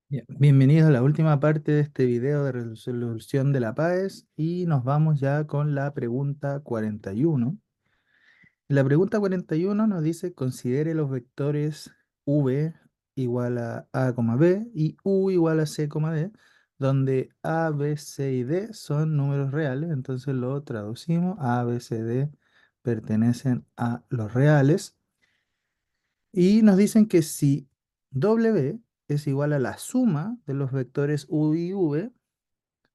Ya, bienvenidos a la última parte de este video de resolución de la PAES y nos vamos ya con la pregunta 41. La pregunta 41 nos dice: considere los vectores v igual a, b y u igual a c, d, donde a, b, c y d son números reales. Entonces lo traducimos: a, b, c, d pertenecen a los reales. Y nos dicen que si w es igual a la suma de los vectores u y v,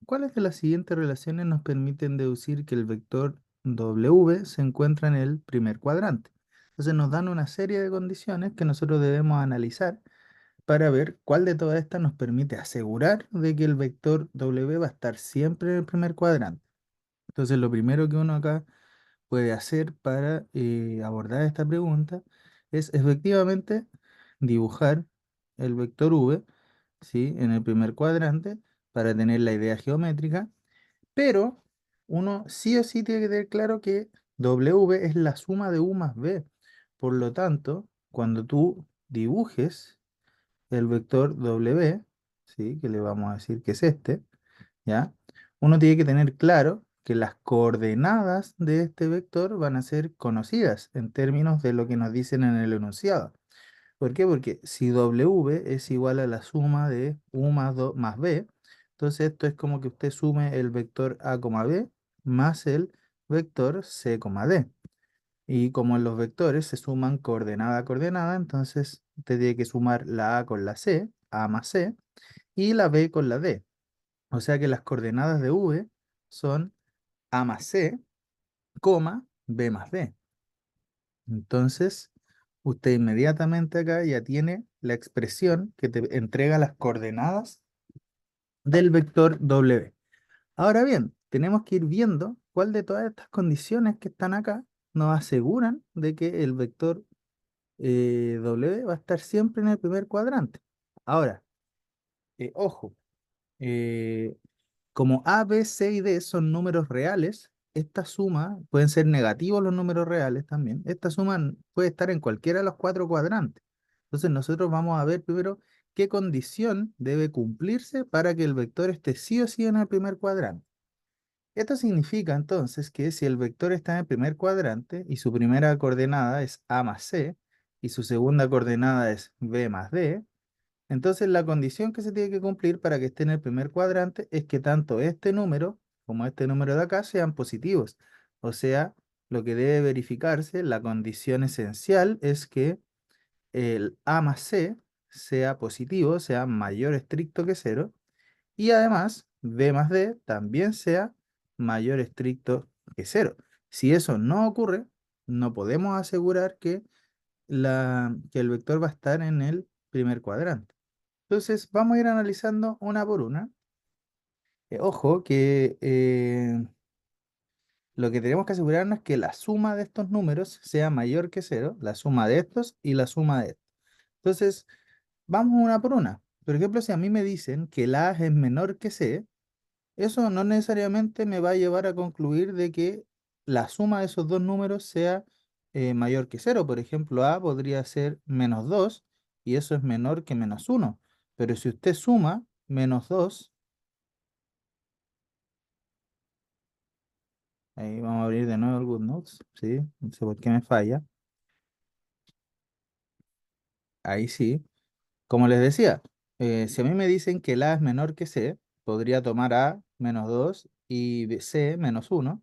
¿cuáles de las siguientes relaciones nos permiten deducir que el vector w se encuentra en el primer cuadrante? Entonces nos dan una serie de condiciones que nosotros debemos analizar para ver cuál de todas estas nos permite asegurar de que el vector w va a estar siempre en el primer cuadrante. Entonces lo primero que uno acá puede hacer para abordar esta pregunta es efectivamente dibujar el vector v, ¿sí?, en el primer cuadrante para tener la idea geométrica, pero uno sí o sí tiene que tener claro que w es la suma de u más b. Por lo tanto, cuando tú dibujes el vector w, ¿sí?, que le vamos a decir que es este, ¿ya? Uno tiene que tener claro que las coordenadas de este vector van a ser conocidas en términos de lo que nos dicen en el enunciado. ¿Por qué? Porque si w es igual a la suma de u más, 2 más b, entonces esto es como que usted sume el vector a, b más el vector c, d. Y como en los vectores se suman coordenada a coordenada, entonces usted tiene que sumar la a con la c, a más c, y la b con la d. O sea que las coordenadas de v son a más c, b más d. Entonces, usted inmediatamente acá ya tiene la expresión que te entrega las coordenadas del vector w. Ahora bien, tenemos que ir viendo cuál de todas estas condiciones que están acá nos aseguran de que el vector w va a estar siempre en el primer cuadrante. Ahora, ojo, eh, como A, B, C y D son números reales, esta suma, pueden ser negativos los números reales también, esta suma puede estar en cualquiera de los cuatro cuadrantes. Entonces nosotros vamos a ver primero qué condición debe cumplirse para que el vector esté sí o sí en el primer cuadrante. Esto significa entonces que si el vector está en el primer cuadrante y su primera coordenada es A más C y su segunda coordenada es B más D, entonces la condición que se tiene que cumplir para que esté en el primer cuadrante es que tanto este número como este número de acá sean positivos. O sea, lo que debe verificarse, la condición esencial es que el A más C sea positivo, sea mayor estricto que cero, y además B más D también sea mayor estricto que cero. Si eso no ocurre, no podemos asegurar que, que el vector va a estar en el primer cuadrante. Entonces, vamos a ir analizando una por una. Ojo que lo que tenemos que asegurarnos es que la suma de estos números sea mayor que cero, la suma de estos y la suma de estos. Entonces, vamos una por una. Por ejemplo, si a mí me dicen que la A es menor que C, eso no necesariamente me va a llevar a concluir de que la suma de esos dos números sea mayor que cero. Por ejemplo, A podría ser menos 2 y eso es menor que menos uno. Pero si usted suma menos 2, ahí vamos a abrir de nuevo el GoodNotes, ¿sí? No sé por qué me falla. Ahí sí. Como les decía, si a mí me dicen que el A es menor que C, podría tomar A menos 2 y C menos uno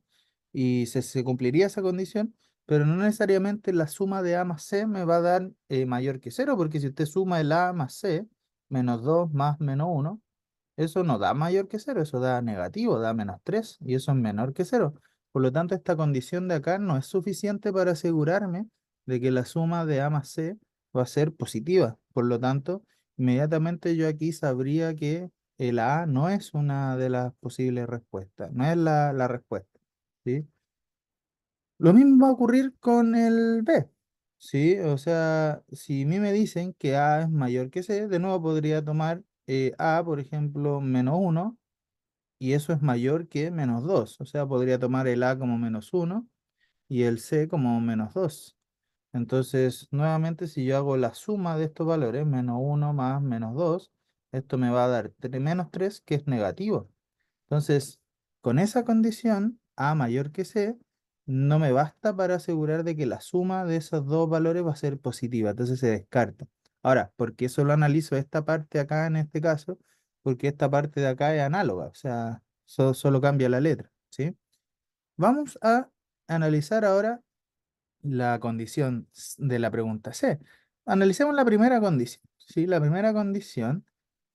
y se cumpliría esa condición, pero no necesariamente la suma de A más C me va a dar mayor que cero, porque si usted suma el A más C, menos 2 más menos uno, eso no da mayor que cero, eso da negativo, da menos 3 y eso es menor que cero. Por lo tanto, esta condición de acá no es suficiente para asegurarme de que la suma de A más C va a ser positiva. Por lo tanto, inmediatamente yo aquí sabría que el A no es una de las posibles respuestas, no es la respuesta, ¿sí? Lo mismo va a ocurrir con el B, ¿sí? O sea, si a mí me dicen que A es mayor que C, de nuevo podría tomar A, por ejemplo, menos uno y eso es mayor que menos 2. O sea, podría tomar el A como menos uno y el C como menos 2. Entonces, nuevamente, si yo hago la suma de estos valores, menos uno más menos 2, Esto me va a dar menos 3 que es negativo. Entonces, con esa condición, A mayor que C, no me basta para asegurar de que la suma de esos dos valores va a ser positiva. Entonces se descarta. Ahora, ¿por qué solo analizo esta parte acá en este caso? Porque esta parte de acá es análoga, o sea, solo cambia la letra, ¿sí? Vamos a analizar ahora la condición de la pregunta C. Analicemos la primera condición, ¿sí? La primera condición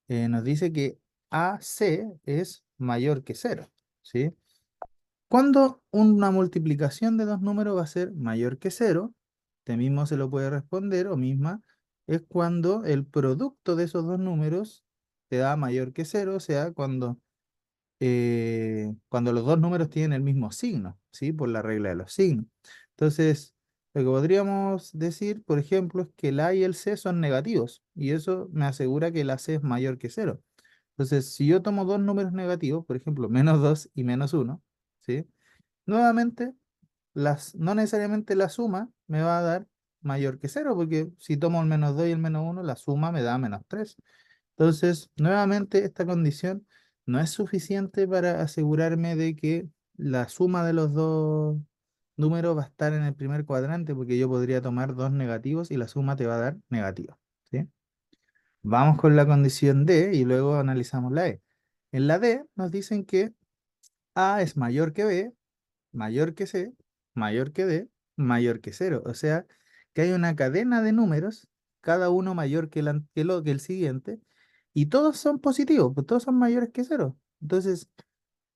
nos dice que AC es mayor que cero, ¿sí? Cuando una multiplicación de dos números va a ser mayor que cero, usted mismo se lo puede responder o misma, es cuando el producto de esos dos números te da mayor que cero, o sea, cuando los dos números tienen el mismo signo, ¿sí? Por la regla de los signos. Entonces, lo que podríamos decir, por ejemplo, es que el A y el C son negativos, y eso me asegura que el AC es mayor que cero. Entonces, si yo tomo dos números negativos, por ejemplo, menos 2 y menos uno, ¿sí? Nuevamente, no necesariamente la suma me va a dar mayor que cero, porque si tomo el menos 2 y el menos uno, la suma me da menos 3. Entonces, nuevamente, esta condición no es suficiente para asegurarme de que la suma de los dos números va a estar en el primer cuadrante, porque yo podría tomar dos negativos y la suma te va a dar negativa, ¿sí? Vamos con la condición D y luego analizamos la E. En la D nos dicen que A es mayor que B, mayor que C, mayor que D, mayor que cero. O sea, que hay una cadena de números, cada uno mayor que el siguiente, y todos son positivos, pues todos son mayores que cero. Entonces,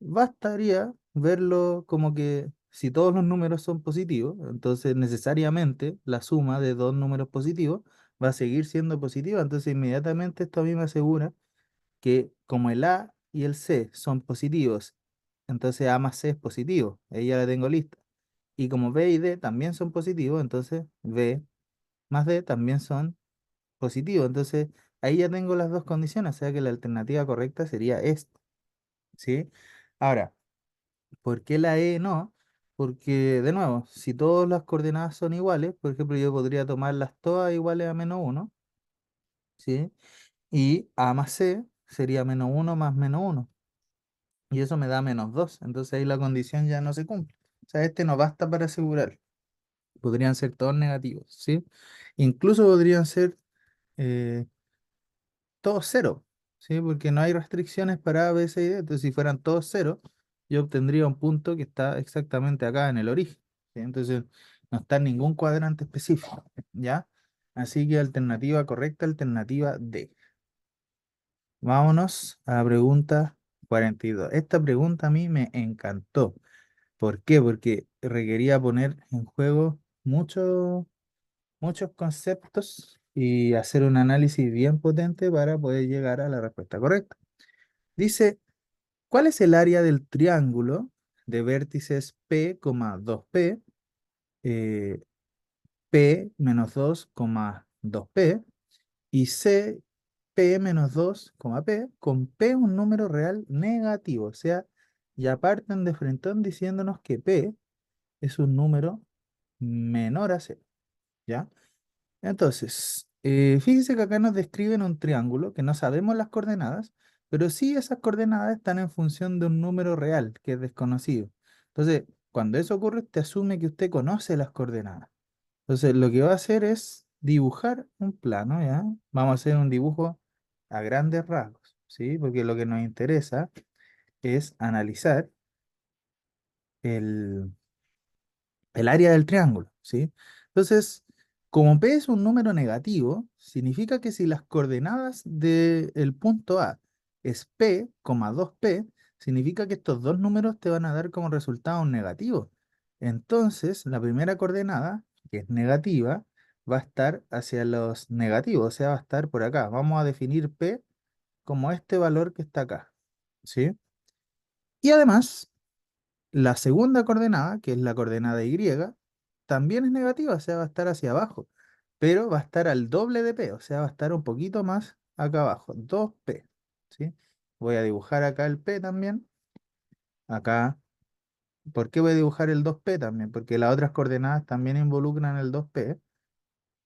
bastaría verlo como que si todos los números son positivos, entonces necesariamente la suma de dos números positivos va a seguir siendo positiva. Entonces, inmediatamente esto a mí me asegura que como el A y el C son positivos, entonces A más C es positivo, ahí ya la tengo lista. Y como B y D también son positivos, entonces B más D también son positivos. Entonces ahí ya tengo las dos condiciones, o sea que la alternativa correcta sería esta, ¿sí? Ahora, ¿por qué la E no? Porque, de nuevo, si todas las coordenadas son iguales, por ejemplo, yo podría tomarlas todas iguales a menos uno, ¿sí? Y A más C sería menos uno más menos uno. Y eso me da menos 2. Entonces ahí la condición ya no se cumple. O sea, este no basta para asegurar. Podrían ser todos negativos, ¿sí? Incluso podrían ser eh, todos cero, ¿sí? Porque no hay restricciones para A, B, C y D. Entonces, si fueran todos cero, yo obtendría un punto que está exactamente acá en el origen, ¿sí? Entonces, no está en ningún cuadrante específico, ¿ya? Así que alternativa correcta, alternativa D. Vámonos a la pregunta 42. Esta pregunta a mí me encantó. ¿Por qué? Porque requería poner en juego muchos conceptos y hacer un análisis bien potente para poder llegar a la respuesta correcta. Dice, ¿cuál es el área del triángulo de vértices P, 2P, eh, P menos 2, 2P y C, P menos 2, P, con P un número real negativo? O sea, ya parten de frentón diciéndonos que P es un número menor a cero, ¿ya? Entonces, fíjense que acá nos describen un triángulo que no sabemos las coordenadas, pero sí esas coordenadas están en función de un número real que es desconocido. Entonces, cuando eso ocurre, usted asume que usted conoce las coordenadas. Entonces, lo que va a hacer es dibujar un plano, ¿ya? Vamos a hacer un dibujo a grandes rasgos, ¿sí? Porque lo que nos interesa es analizar el área del triángulo, ¿sí? Entonces, como P es un número negativo, significa que si las coordenadas del punto A es P, 2P, significa que estos dos números te van a dar como resultado un negativo. Entonces, la primera coordenada, que es negativa, va a estar hacia los negativos, o sea, va a estar por acá. Vamos a definir P como este valor que está acá, ¿sí? Y además, la segunda coordenada, que es la coordenada Y, también es negativa, o sea, va a estar hacia abajo, pero va a estar al doble de P, o sea, va a estar un poquito más acá abajo, 2P, ¿sí? Voy a dibujar acá el P también, acá. ¿Por qué voy a dibujar el 2P también? Porque las otras coordenadas también involucran el 2P.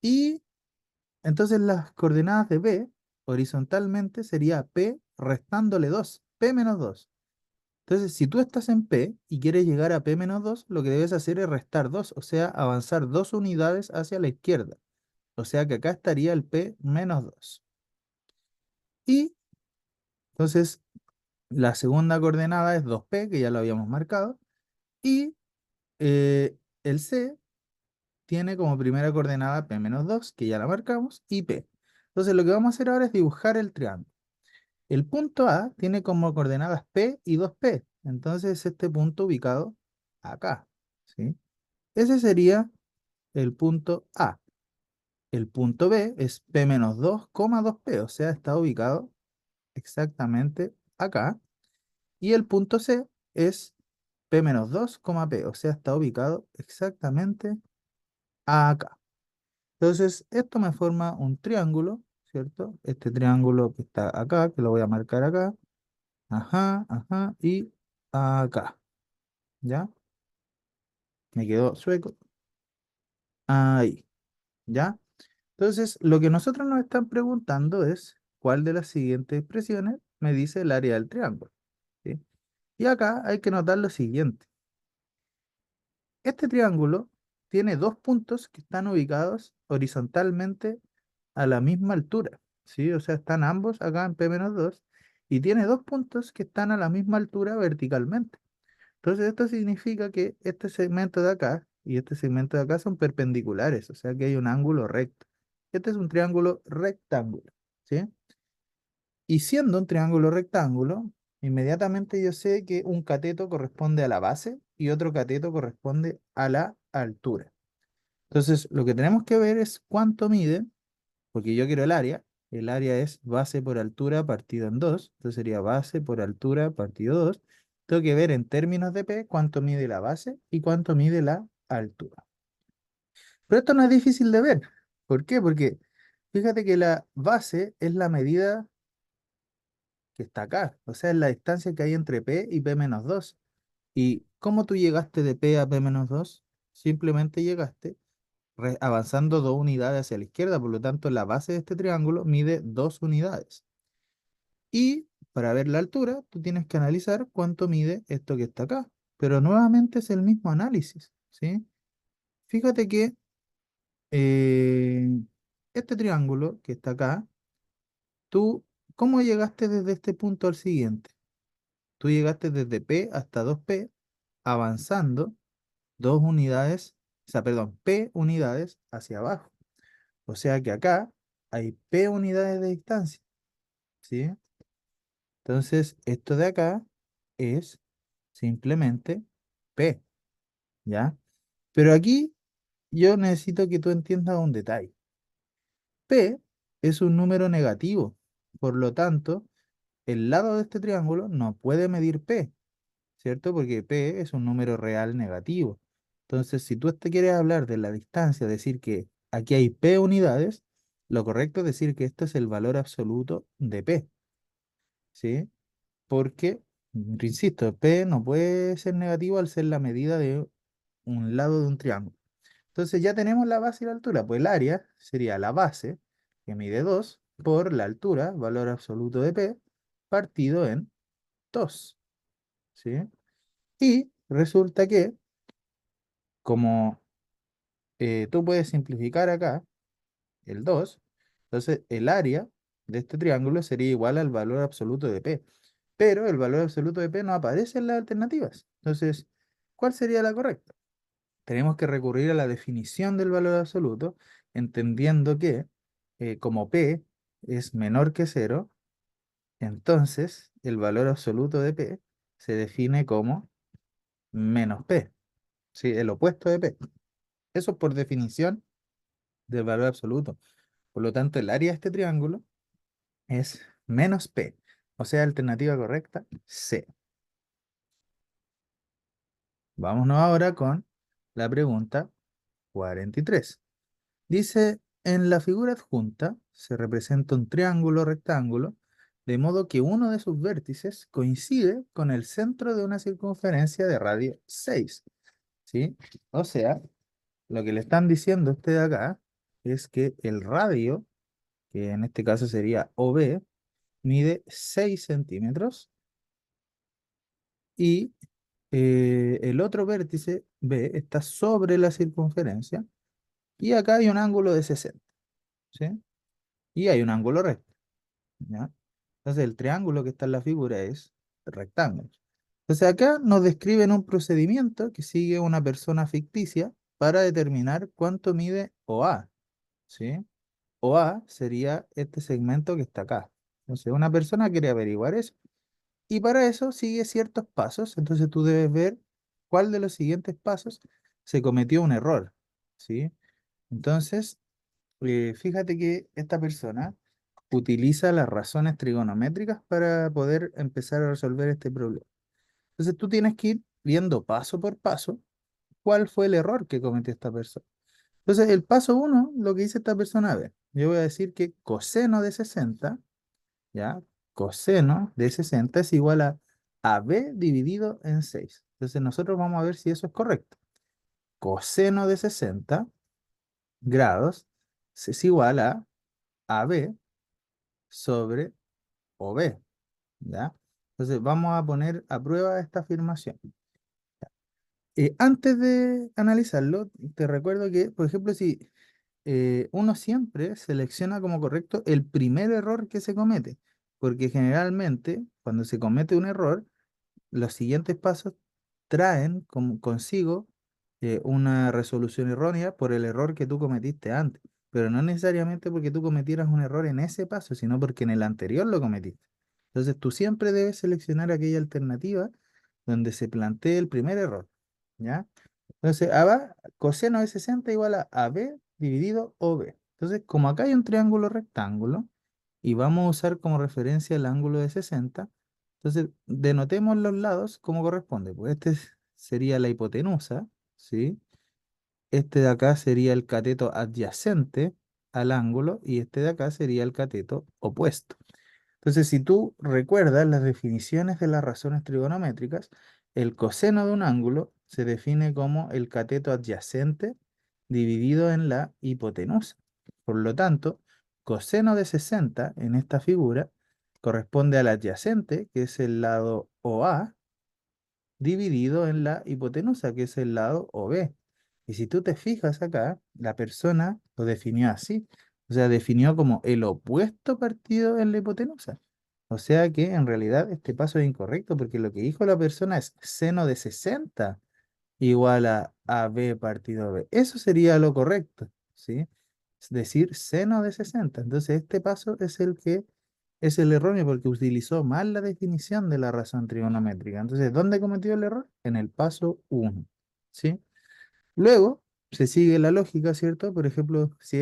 Y entonces las coordenadas de P horizontalmente sería P restándole 2, P menos 2. Entonces, si tú estás en P y quieres llegar a P menos 2, lo que debes hacer es restar 2, o sea, avanzar 2 unidades hacia la izquierda. O sea que acá estaría el P menos 2. Y entonces la segunda coordenada es 2P, que ya lo habíamos marcado. Y el C tiene como primera coordenada P menos 2, que ya la marcamos, y P. Entonces lo que vamos a hacer ahora es dibujar el triángulo. El punto A tiene como coordenadas P y 2P. Entonces este punto ubicado acá, ¿sí? Ese sería el punto A. El punto B es P menos 2, 2P, o sea, está ubicado exactamente acá. Y el punto C es P menos 2, P, o sea, está ubicado exactamente acá. Entonces, esto me forma un triángulo, ¿cierto? Este triángulo que está acá, que lo voy a marcar acá. Ajá, ajá, y acá. ¿Ya? Me quedó sueco. Ahí. ¿Ya? Entonces, lo que nosotros nos están preguntando es, ¿cuál de las siguientes expresiones me dice el área del triángulo? ¿Sí? Y acá hay que notar lo siguiente. Este triángulo tiene dos puntos que están ubicados horizontalmente a la misma altura, ¿sí? O sea, están ambos acá en P-2 y tiene dos puntos que están a la misma altura verticalmente. Entonces, esto significa que este segmento de acá y este segmento de acá son perpendiculares, o sea que hay un ángulo recto. Este es un triángulo rectángulo, ¿sí? Y siendo un triángulo rectángulo, inmediatamente yo sé que un cateto corresponde a la base y otro cateto corresponde a la altura. Entonces, lo que tenemos que ver es cuánto mide, porque yo quiero el área. El área es base por altura partido en 2. Entonces sería base por altura partido 2. Tengo que ver en términos de P cuánto mide la base y cuánto mide la altura. Pero esto no es difícil de ver. ¿Por qué? Porque fíjate que la base es la medida que está acá. O sea, es la distancia que hay entre P y P menos 2. ¿Y cómo tú llegaste de P a P menos 2? Simplemente llegaste avanzando 2 unidades hacia la izquierda, por lo tanto la base de este triángulo mide 2 unidades. Y para ver la altura, tú tienes que analizar cuánto mide esto que está acá. Pero nuevamente es el mismo análisis, ¿sí? Fíjate que eh, este triángulo que está acá, tú, ¿cómo llegaste desde este punto al siguiente? Tú llegaste desde P hasta 2P, avanzando 2 unidades, o sea, perdón, P unidades hacia abajo. O sea que acá hay P unidades de distancia, ¿sí? Entonces, esto de acá es simplemente P, ¿ya? Pero aquí yo necesito que tú entiendas un detalle. P es un número negativo, por lo tanto, el lado de este triángulo no puede medir P, ¿cierto? Porque P es un número real negativo. Entonces, si tú te quieres hablar de la distancia, decir que aquí hay P unidades, lo correcto es decir que este es el valor absoluto de P, ¿sí? Porque, insisto, P no puede ser negativo al ser la medida de un lado de un triángulo. Entonces ya tenemos la base y la altura, pues el área sería la base, que mide 2, por la altura, valor absoluto de P, partido en 2, ¿sí? Y resulta que, como tú puedes simplificar acá el 2, entonces el área de este triángulo sería igual al valor absoluto de P. Pero el valor absoluto de P no aparece en las alternativas. Entonces, ¿cuál sería la correcta? Tenemos que recurrir a la definición del valor absoluto, entendiendo que como P es menor que 0, entonces el valor absoluto de P se define como menos P, ¿sí? El opuesto de P. Eso por definición del valor absoluto. Por lo tanto, el área de este triángulo es menos P. O sea, alternativa correcta, C. Vámonos ahora con la pregunta 43. Dice, en la figura adjunta se representa un triángulo rectángulo, de modo que uno de sus vértices coincide con el centro de una circunferencia de radio 6, ¿sí? O sea, lo que le están diciendo a usted acá es que el radio que en este caso sería OB, mide 6 centímetros y el otro vértice B está sobre la circunferencia y acá hay un ángulo de 60, ¿sí? Y hay un ángulo recto, ¿ya? Entonces el triángulo que está en la figura es rectángulo. Entonces acá nos describen un procedimiento que sigue una persona ficticia para determinar cuánto mide OA, ¿sí? OA sería este segmento que está acá. Entonces una persona quiere averiguar eso y para eso sigue ciertos pasos. Entonces tú debes ver cuál de los siguientes pasos se cometió un error, ¿sí? Entonces, fíjate que esta persona utiliza las razones trigonométricas para poder empezar a resolver este problema. Entonces tú tienes que ir viendo paso por paso cuál fue el error que cometió esta persona. Entonces el paso uno, lo que dice esta persona, a ver, yo voy a decir que coseno de 60, ¿ya? Coseno de 60 es igual a AB dividido en 6. Entonces nosotros vamos a ver si eso es correcto. Coseno de 60 grados es igual a AB sobre OB, ¿ya? Entonces vamos a poner a prueba esta afirmación. Antes de analizarlo, te recuerdo que, por ejemplo, si uno siempre selecciona como correcto el primer error que se comete, porque generalmente cuando se comete un error, los siguientes pasos traen consigo una resolución errónea por el error que tú cometiste antes, pero no necesariamente porque tú cometieras un error en ese paso, sino porque en el anterior lo cometiste. Entonces tú siempre debes seleccionar aquella alternativa donde se plantee el primer error, ¿ya? Entonces, coseno de 60 igual a AB dividido OB. Entonces, como acá hay un triángulo rectángulo y vamos a usar como referencia el ángulo de 60, entonces denotemos los lados como corresponde. Pues sería la hipotenusa, ¿sí? Este de acá sería el cateto adyacente al ángulo y este de acá sería el cateto opuesto. Entonces, si tú recuerdas las definiciones de las razones trigonométricas, el coseno de un ángulo se define como el cateto adyacente dividido en la hipotenusa. Por lo tanto, coseno de 60 en esta figura corresponde al adyacente, que es el lado OA, dividido en la hipotenusa, que es el lado OB. Y si tú te fijas acá, la persona lo definió así. O sea, definió como el opuesto partido en la hipotenusa. O sea que en realidad este paso es incorrecto porque lo que dijo la persona es seno de 60 igual a AB partido B. Eso sería lo correcto, ¿sí? Es decir, seno de 60. Entonces este paso es el que es el erróneo porque utilizó mal la definición de la razón trigonométrica. Entonces, ¿dónde cometió el error? En el paso uno, ¿sí? Luego se sigue la lógica, ¿cierto? Por ejemplo, si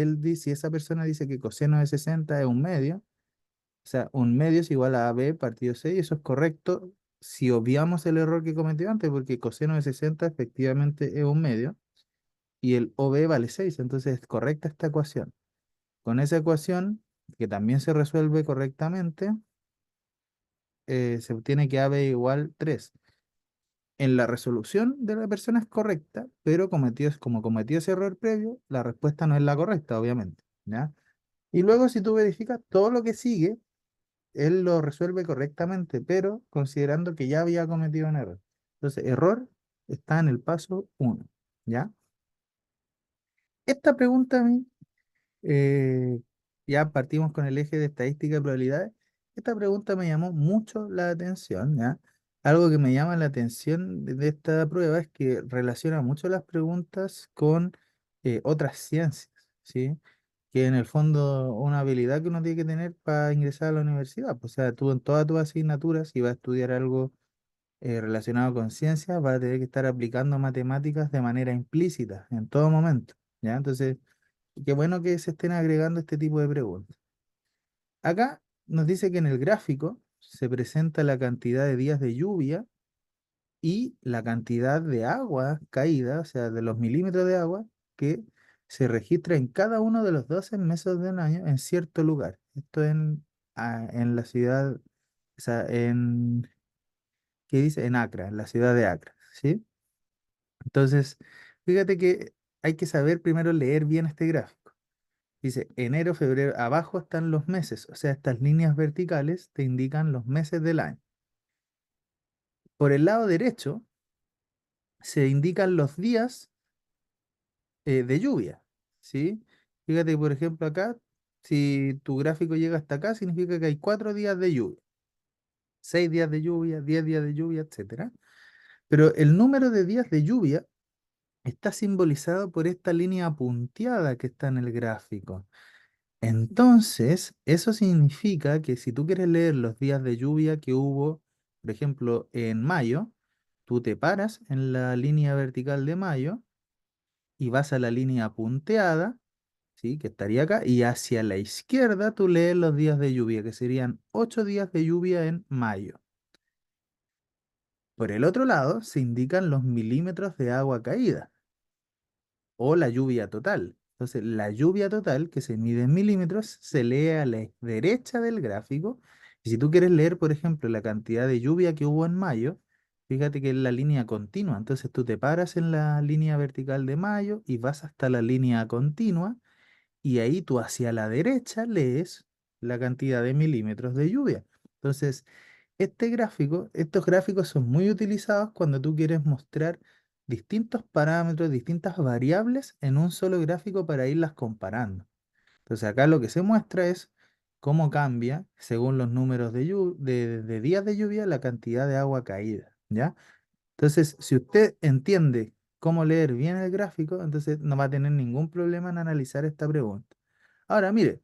esa persona dice que coseno de 60 es un medio, o sea, un medio es igual a AB partido 6, eso es correcto si obviamos el error que cometió antes, porque coseno de 60 efectivamente es un medio y el OB vale 6, entonces es correcta esta ecuación. Con esa ecuación, que también se resuelve correctamente, se obtiene que AB igual 3. En la resolución de la persona es correcta, pero como cometió ese error previo, la respuesta no es la correcta, obviamente, ¿ya? Y luego si tú verificas todo lo que sigue, él lo resuelve correctamente, pero considerando que ya había cometido un error. Entonces, error está en el paso uno, ¿ya? Esta pregunta a mí ya partimos con el eje de estadística y probabilidades. Esta pregunta me llamó mucho la atención, ¿ya? Algo que me llama la atención de esta prueba es que relaciona mucho las preguntas con otras ciencias, ¿sí? Que en el fondo una habilidad que uno tiene que tener para ingresar a la universidad. Pues, o sea, tú en todas tus asignaturas, si vas a estudiar algo relacionado con ciencias, vas a tener que estar aplicando matemáticas de manera implícita en todo momento, ¿ya? Entonces, qué bueno que se estén agregando este tipo de preguntas. Acá nos dice que en el gráfico se presenta la cantidad de días de lluvia y la cantidad de agua caída, o sea, de los milímetros de agua que se registra en cada uno de los 12 meses de un año en cierto lugar. Esto en la ciudad, o sea, ¿qué dice? En Acra, en la ciudad de Acra, ¿sí? Entonces, fíjate que hay que saber primero leer bien este gráfico. Dice enero, febrero, abajo están los meses, o sea, estas líneas verticales te indican los meses del año. Por el lado derecho se indican los días de lluvia, ¿sí? Fíjate, por ejemplo, acá, si tu gráfico llega hasta acá, significa que hay 4 días de lluvia, 6 días de lluvia, 10 días de lluvia, etcétera. Pero el número de días de lluvia está simbolizado por esta línea punteada que está en el gráfico. Entonces, eso significa que si tú quieres leer los días de lluvia que hubo, por ejemplo, en mayo, tú te paras en la línea vertical de mayo y vas a la línea punteada, ¿sí? Que estaría acá, y hacia la izquierda tú lees los días de lluvia, que serían 8 días de lluvia en mayo. Por el otro lado, se indican los milímetros de agua caída o la lluvia total. Entonces, la lluvia total, que se mide en milímetros, se lee a la derecha del gráfico. Y si tú quieres leer, por ejemplo, la cantidad de lluvia que hubo en mayo, fíjate que es la línea continua. Entonces, tú te paras en la línea vertical de mayo y vas hasta la línea continua y ahí tú hacia la derecha lees la cantidad de milímetros de lluvia. Entonces, estos gráficos son muy utilizados cuando tú quieres mostrar distintos parámetros, distintas variables en un solo gráfico para irlas comparando. Entonces, acá lo que se muestra es cómo cambia, según los números de días de lluvia, la cantidad de agua caída, ¿ya? Entonces, si usted entiende cómo leer bien el gráfico, entonces no va a tener ningún problema en analizar esta pregunta. Ahora, mire,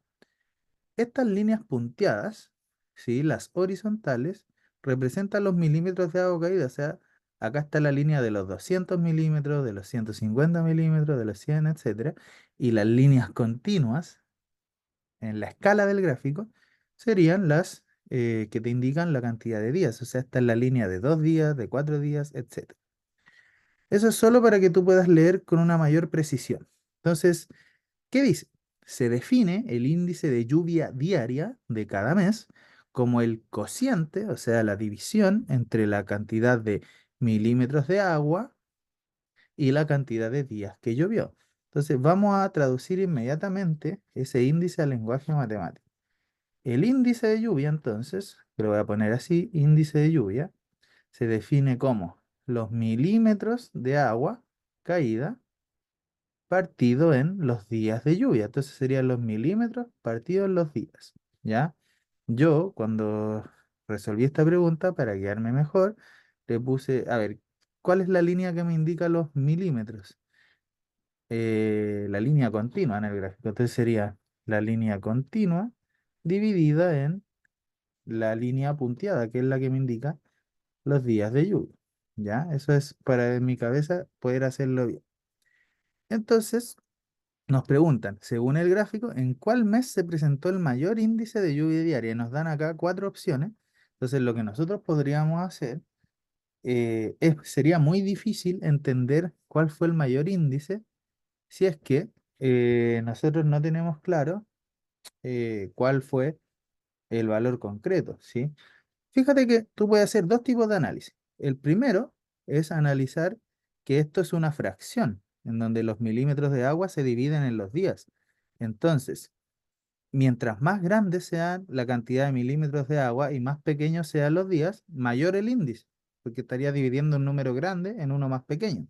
estas líneas punteadas, ¿sí? Las horizontales, representan los milímetros de agua caída. O sea, acá está la línea de los 200 milímetros, de los 150 milímetros, de los 100, etcétera. Y las líneas continuas en la escala del gráfico serían las que te indican la cantidad de días. O sea, esta es la línea de 2 días, de 4 días, etcétera. Eso es solo para que tú puedas leer con una mayor precisión. Entonces, ¿qué dice? Se define el índice de lluvia diaria de cada mes como el cociente, o sea, la división entre la cantidad de milímetros de agua y la cantidad de días que llovió. Entonces, vamos a traducir inmediatamente ese índice al lenguaje matemático. El índice de lluvia, entonces, que lo voy a poner así, índice de lluvia, se define como los milímetros de agua caída partido en los días de lluvia. Entonces serían los milímetros partido en los días, ¿ya? Yo, cuando resolví esta pregunta, para guiarme mejor, le puse, a ver, ¿cuál es la línea que me indica los milímetros? La línea continua en el gráfico. Entonces sería la línea continua dividida en la línea punteada, que es la que me indica los días de lluvia, ¿ya? Eso es para en mi cabeza poder hacerlo bien. Entonces, nos preguntan, según el gráfico, ¿en cuál mes se presentó el mayor índice de lluvia diaria? Nos dan acá 4 opciones. Entonces, lo que nosotros podríamos hacer sería muy difícil entender cuál fue el mayor índice si es que nosotros no tenemos claro cuál fue el valor concreto, ¿sí? Fíjate que tú puedes hacer dos tipos de análisis. El primero es analizar que esto es una fracción, en donde los milímetros de agua se dividen en los días. Entonces, mientras más grande sea la cantidad de milímetros de agua y más pequeños sean los días, mayor el índice, porque estaría dividiendo un número grande en uno más pequeño.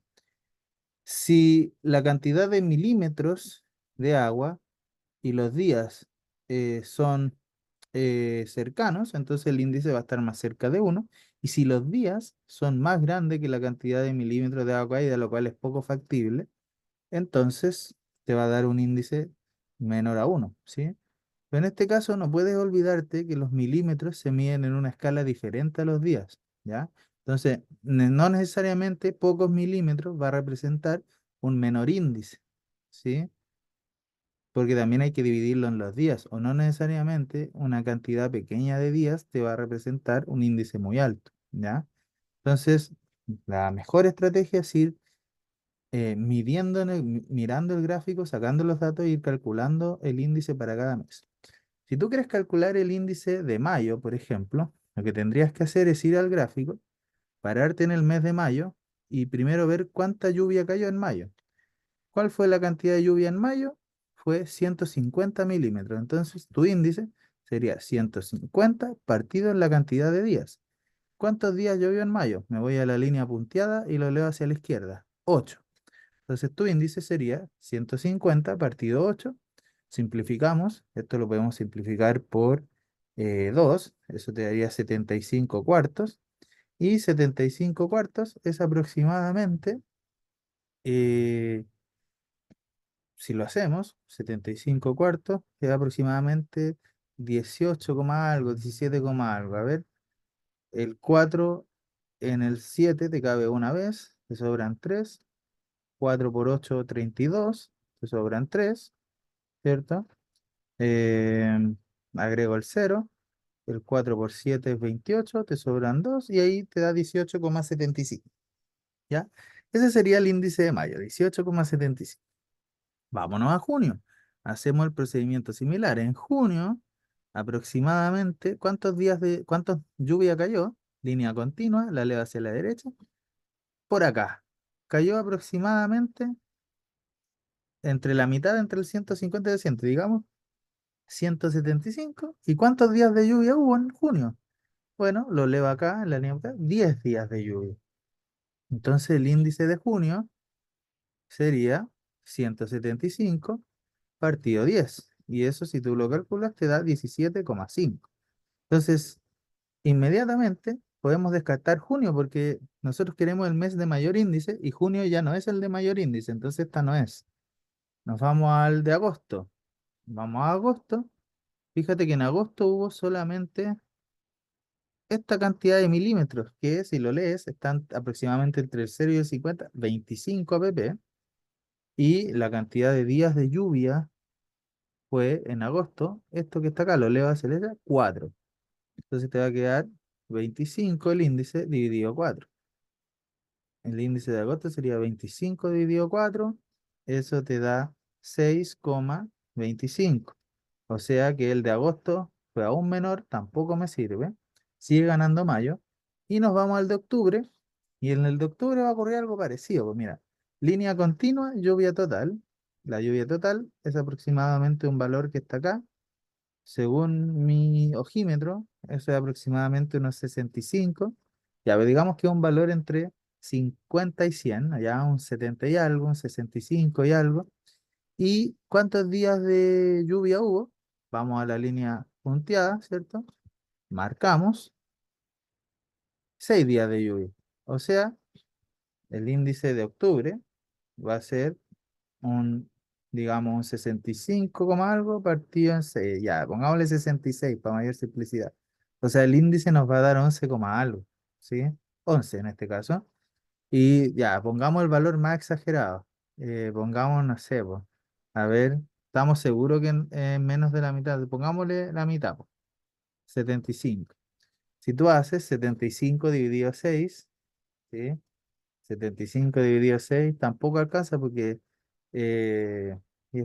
Si la cantidad de milímetros de agua y los días son cercanos, entonces el índice va a estar más cerca de uno. Y si los días son más grandes que la cantidad de milímetros de agua caída, lo cual es poco factible, entonces te va a dar un índice menor a uno, ¿sí? Pero en este caso no puedes olvidarte que los milímetros se miden en una escala diferente a los días, ¿ya? Entonces, no necesariamente pocos milímetros va a representar un menor índice, ¿sí? Porque también hay que dividirlo en los días, o no necesariamente una cantidad pequeña de días te va a representar un índice muy alto, ¿ya? Entonces, la mejor estrategia es ir mirando el gráfico, sacando los datos y ir calculando el índice para cada mes. Si tú quieres calcular el índice de mayo, por ejemplo, lo que tendrías que hacer es ir al gráfico, pararte en el mes de mayo y primero ver cuánta lluvia cayó en mayo. ¿Cuál fue la cantidad de lluvia en mayo? fue 150 milímetros. Entonces, tu índice sería 150 partido en la cantidad de días. ¿Cuántos días llovió en mayo? Me voy a la línea punteada y lo leo hacia la izquierda. 8. Entonces, tu índice sería 150 partido 8. Simplificamos. Esto lo podemos simplificar por 2. Eso te daría 75 cuartos. Y 75 cuartos es aproximadamente, eh, si lo hacemos, 75 cuartos es aproximadamente 18 coma algo, 17 coma algo. A ver, el 4 en el 7 te cabe una vez, te sobran 3. 4 por 8, 32, te sobran 3, ¿cierto? Eh, agrego el 0, el 4 por 7 es 28, te sobran 2 y ahí te da 18,75. ¿Ya? Ese sería el índice de mayo, 18,75. Vámonos a junio. Hacemos el procedimiento similar. En junio, aproximadamente, ¿cuántos lluvia cayó? Línea continua, la leo hacia la derecha. Por acá. Cayó aproximadamente entre la mitad, entre el 150 y el 100, digamos, 175. ¿Y cuántos días de lluvia hubo en junio? Bueno, lo leo acá en la línea, 10 días de lluvia. Entonces el índice de junio sería 175 partido 10. Y eso, si tú lo calculas, te da 17,5. Entonces, inmediatamente podemos descartar junio porque nosotros queremos el mes de mayor índice y junio ya no es el de mayor índice. Entonces, esta no es. Nos vamos al de agosto. Vamos a agosto. Fíjate que en agosto hubo solamente esta cantidad de milímetros, que si lo lees, están aproximadamente entre el 0 y el 50, 25 pp. Y la cantidad de días de lluvia fue en agosto, esto que está acá, lo leo hacia la derecha, 4. Entonces te va a quedar 25 el índice dividido 4. El índice de agosto sería 25 dividido 4. Eso te da 6,25. O sea que el de agosto fue aún menor, tampoco me sirve. Sigue ganando mayo. Y nos vamos al de octubre. Y en el de octubre va a ocurrir algo parecido. Pues mira, línea continua, lluvia total. La lluvia total es aproximadamente un valor que está acá. Según mi ojímetro, eso es aproximadamente unos 65. Ya, pero digamos que es un valor entre 50 y 100, allá un 70 y algo, un 65 y algo. ¿Y cuántos días de lluvia hubo? Vamos a la línea punteada, ¿cierto? Marcamos 6 días de lluvia. O sea, el índice de octubre va a ser un, digamos, un 65 coma algo partido en 6. Ya, pongámosle 66 para mayor simplicidad. O sea, el índice nos va a dar 11 coma algo, ¿sí? 11 en este caso. Y ya, pongamos el valor más exagerado. Pongamos, no sé, po, a ver, estamos seguros que en menos de la mitad. Pongámosle la mitad, po, 75. Si tú haces 75 dividido 6, ¿sí? 75 dividido 6 tampoco alcanza porque 10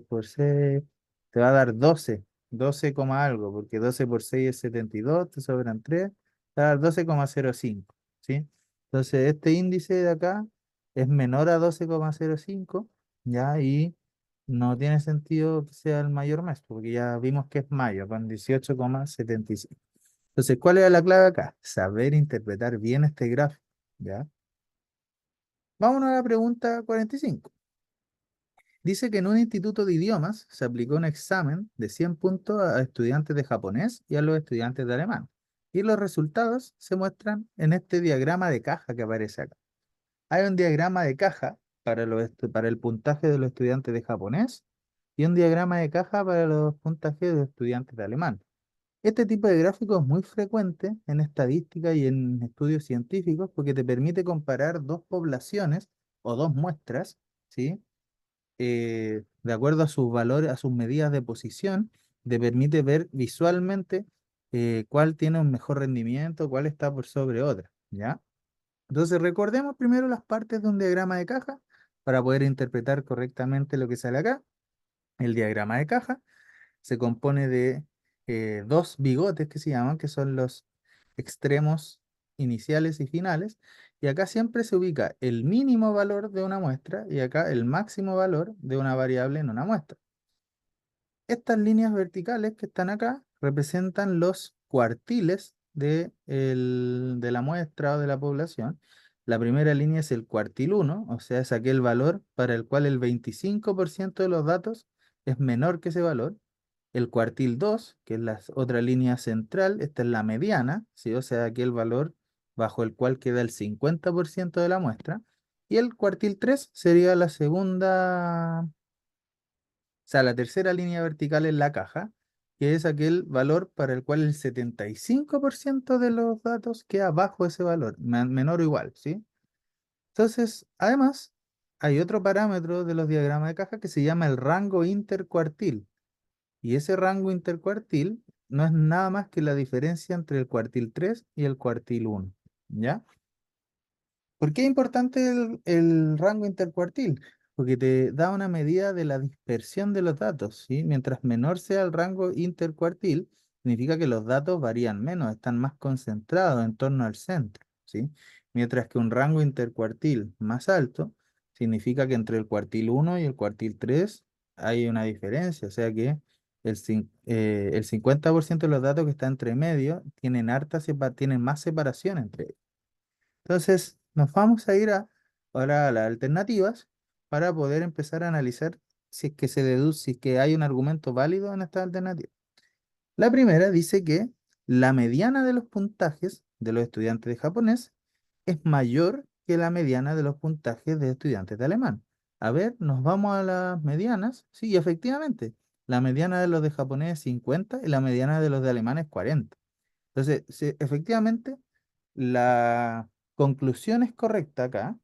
por 6 te va a dar 12, 12 coma algo, porque 12 por 6 es 72, te sobran 3, te va a dar 12,05, ¿sí? Entonces este índice de acá es menor a 12,05, ¿ya? Y no tiene sentido que sea el mayor mes, porque ya vimos que es mayo, con 18,75. Entonces, ¿cuál era la clave acá? Saber interpretar bien este gráfico, ¿ya? Vámonos a la pregunta 45. Dice que en un instituto de idiomas se aplicó un examen de 100 puntos a estudiantes de japonés y a los estudiantes de alemán. Y los resultados se muestran en este diagrama de caja que aparece acá. Hay un diagrama de caja para el puntaje de los estudiantes de japonés y un diagrama de caja para los puntajes de los estudiantes de alemán. Este tipo de gráfico es muy frecuente en estadística y en estudios científicos porque te permite comparar dos poblaciones o dos muestras, ¿sí? De acuerdo a sus valores, a sus medidas de posición, te permite ver visualmente cuál tiene un mejor rendimiento, cuál está por sobre otra, ¿ya? Entonces recordemos primero las partes de un diagrama de caja para poder interpretar correctamente lo que sale acá. El diagrama de caja se compone de dos bigotes que se llaman, que son los extremos iniciales y finales, y acá siempre se ubica el mínimo valor de una muestra y acá el máximo valor de una variable en una muestra. estas líneas verticales que están acá representan los cuartiles de la muestra o de la población. La primera línea es el cuartil uno, o sea, es aquel valor para el cual el 25% de los datos es menor que ese valor. El cuartil 2, que es la otra línea central, esta es la mediana, ¿sí? O sea, aquel valor bajo el cual queda el 50% de la muestra. Y el cuartil 3 sería la segunda, o sea, la tercera línea vertical en la caja, que es aquel valor para el cual el 75% de los datos queda bajo ese valor, menor o igual, ¿sí? Entonces, además, hay otro parámetro de los diagramas de caja que se llama el rango intercuartil. Y ese rango intercuartil no es nada más que la diferencia entre el cuartil 3 y el cuartil uno, ¿ya? ¿Por qué es importante el rango intercuartil? Porque te da una medida de la dispersión de los datos, ¿sí? Mientras menor sea el rango intercuartil, significa que los datos varían menos, están más concentrados en torno al centro, ¿sí? Mientras que un rango intercuartil más alto, significa que entre el cuartil uno y el cuartil 3 hay una diferencia, o sea que el 50% de los datos que están entre medio tienen tienen más separación entre ellos. Entonces, nos vamos a ir ahora a las alternativas para poder empezar a analizar si es que se deduce, si es que hay un argumento válido en esta alternativa. La primera dice que la mediana de los puntajes de los estudiantes de japonés es mayor que la mediana de los puntajes de estudiantes de alemán. A ver, nos vamos a las medianas. Sí, efectivamente, la mediana de los de japonés es 50 y la mediana de los de alemán es 40. Entonces, sí, efectivamente, la conclusión es correcta acá,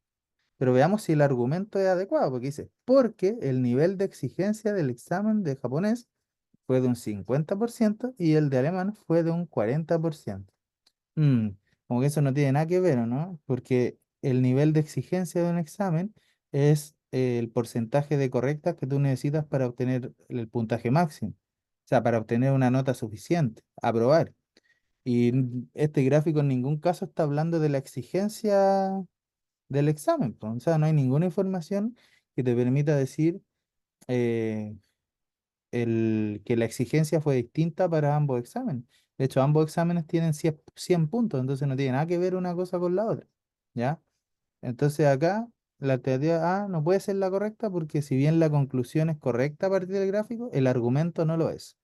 pero veamos si el argumento es adecuado, porque dice, porque el nivel de exigencia del examen de japonés fue de un 50% y el de alemán fue de un 40%. Mm, Como que eso no tiene nada que ver, ¿o no? Porque el nivel de exigencia de un examen es el porcentaje de correctas que tú necesitas para obtener el puntaje máximo, o sea, para obtener una nota suficiente, aprobar. Y este gráfico en ningún caso está hablando de la exigencia del examen, pues. O sea, no hay ninguna información que te permita decir eh, que la exigencia fue distinta para ambos exámenes. De hecho, ambos exámenes tienen 100 puntos, entonces no tiene nada que ver una cosa con la otra. ¿Ya? Entonces acá la alternativa A no puede ser la correcta porque si bien la conclusión es correcta a partir del gráfico, el argumento no lo es.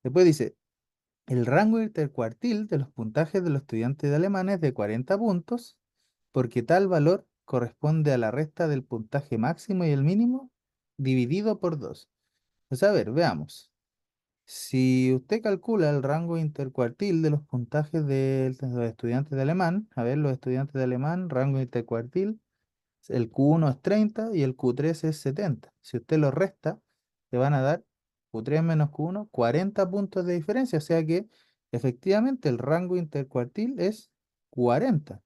Después dice, el rango intercuartil de los puntajes de los estudiantes de alemán es de 40 puntos, porque tal valor corresponde a la resta del puntaje máximo y el mínimo dividido por 2. Pues a ver, veamos. Si usted calcula el rango intercuartil de los puntajes de los estudiantes de alemán, a ver, los estudiantes de alemán, rango intercuartil, el Q1 es 30 y el Q3 es 70. Si usted lo resta, te van a dar Q3 menos Q1, 40 puntos de diferencia. O sea que efectivamente el rango intercuartil es 40,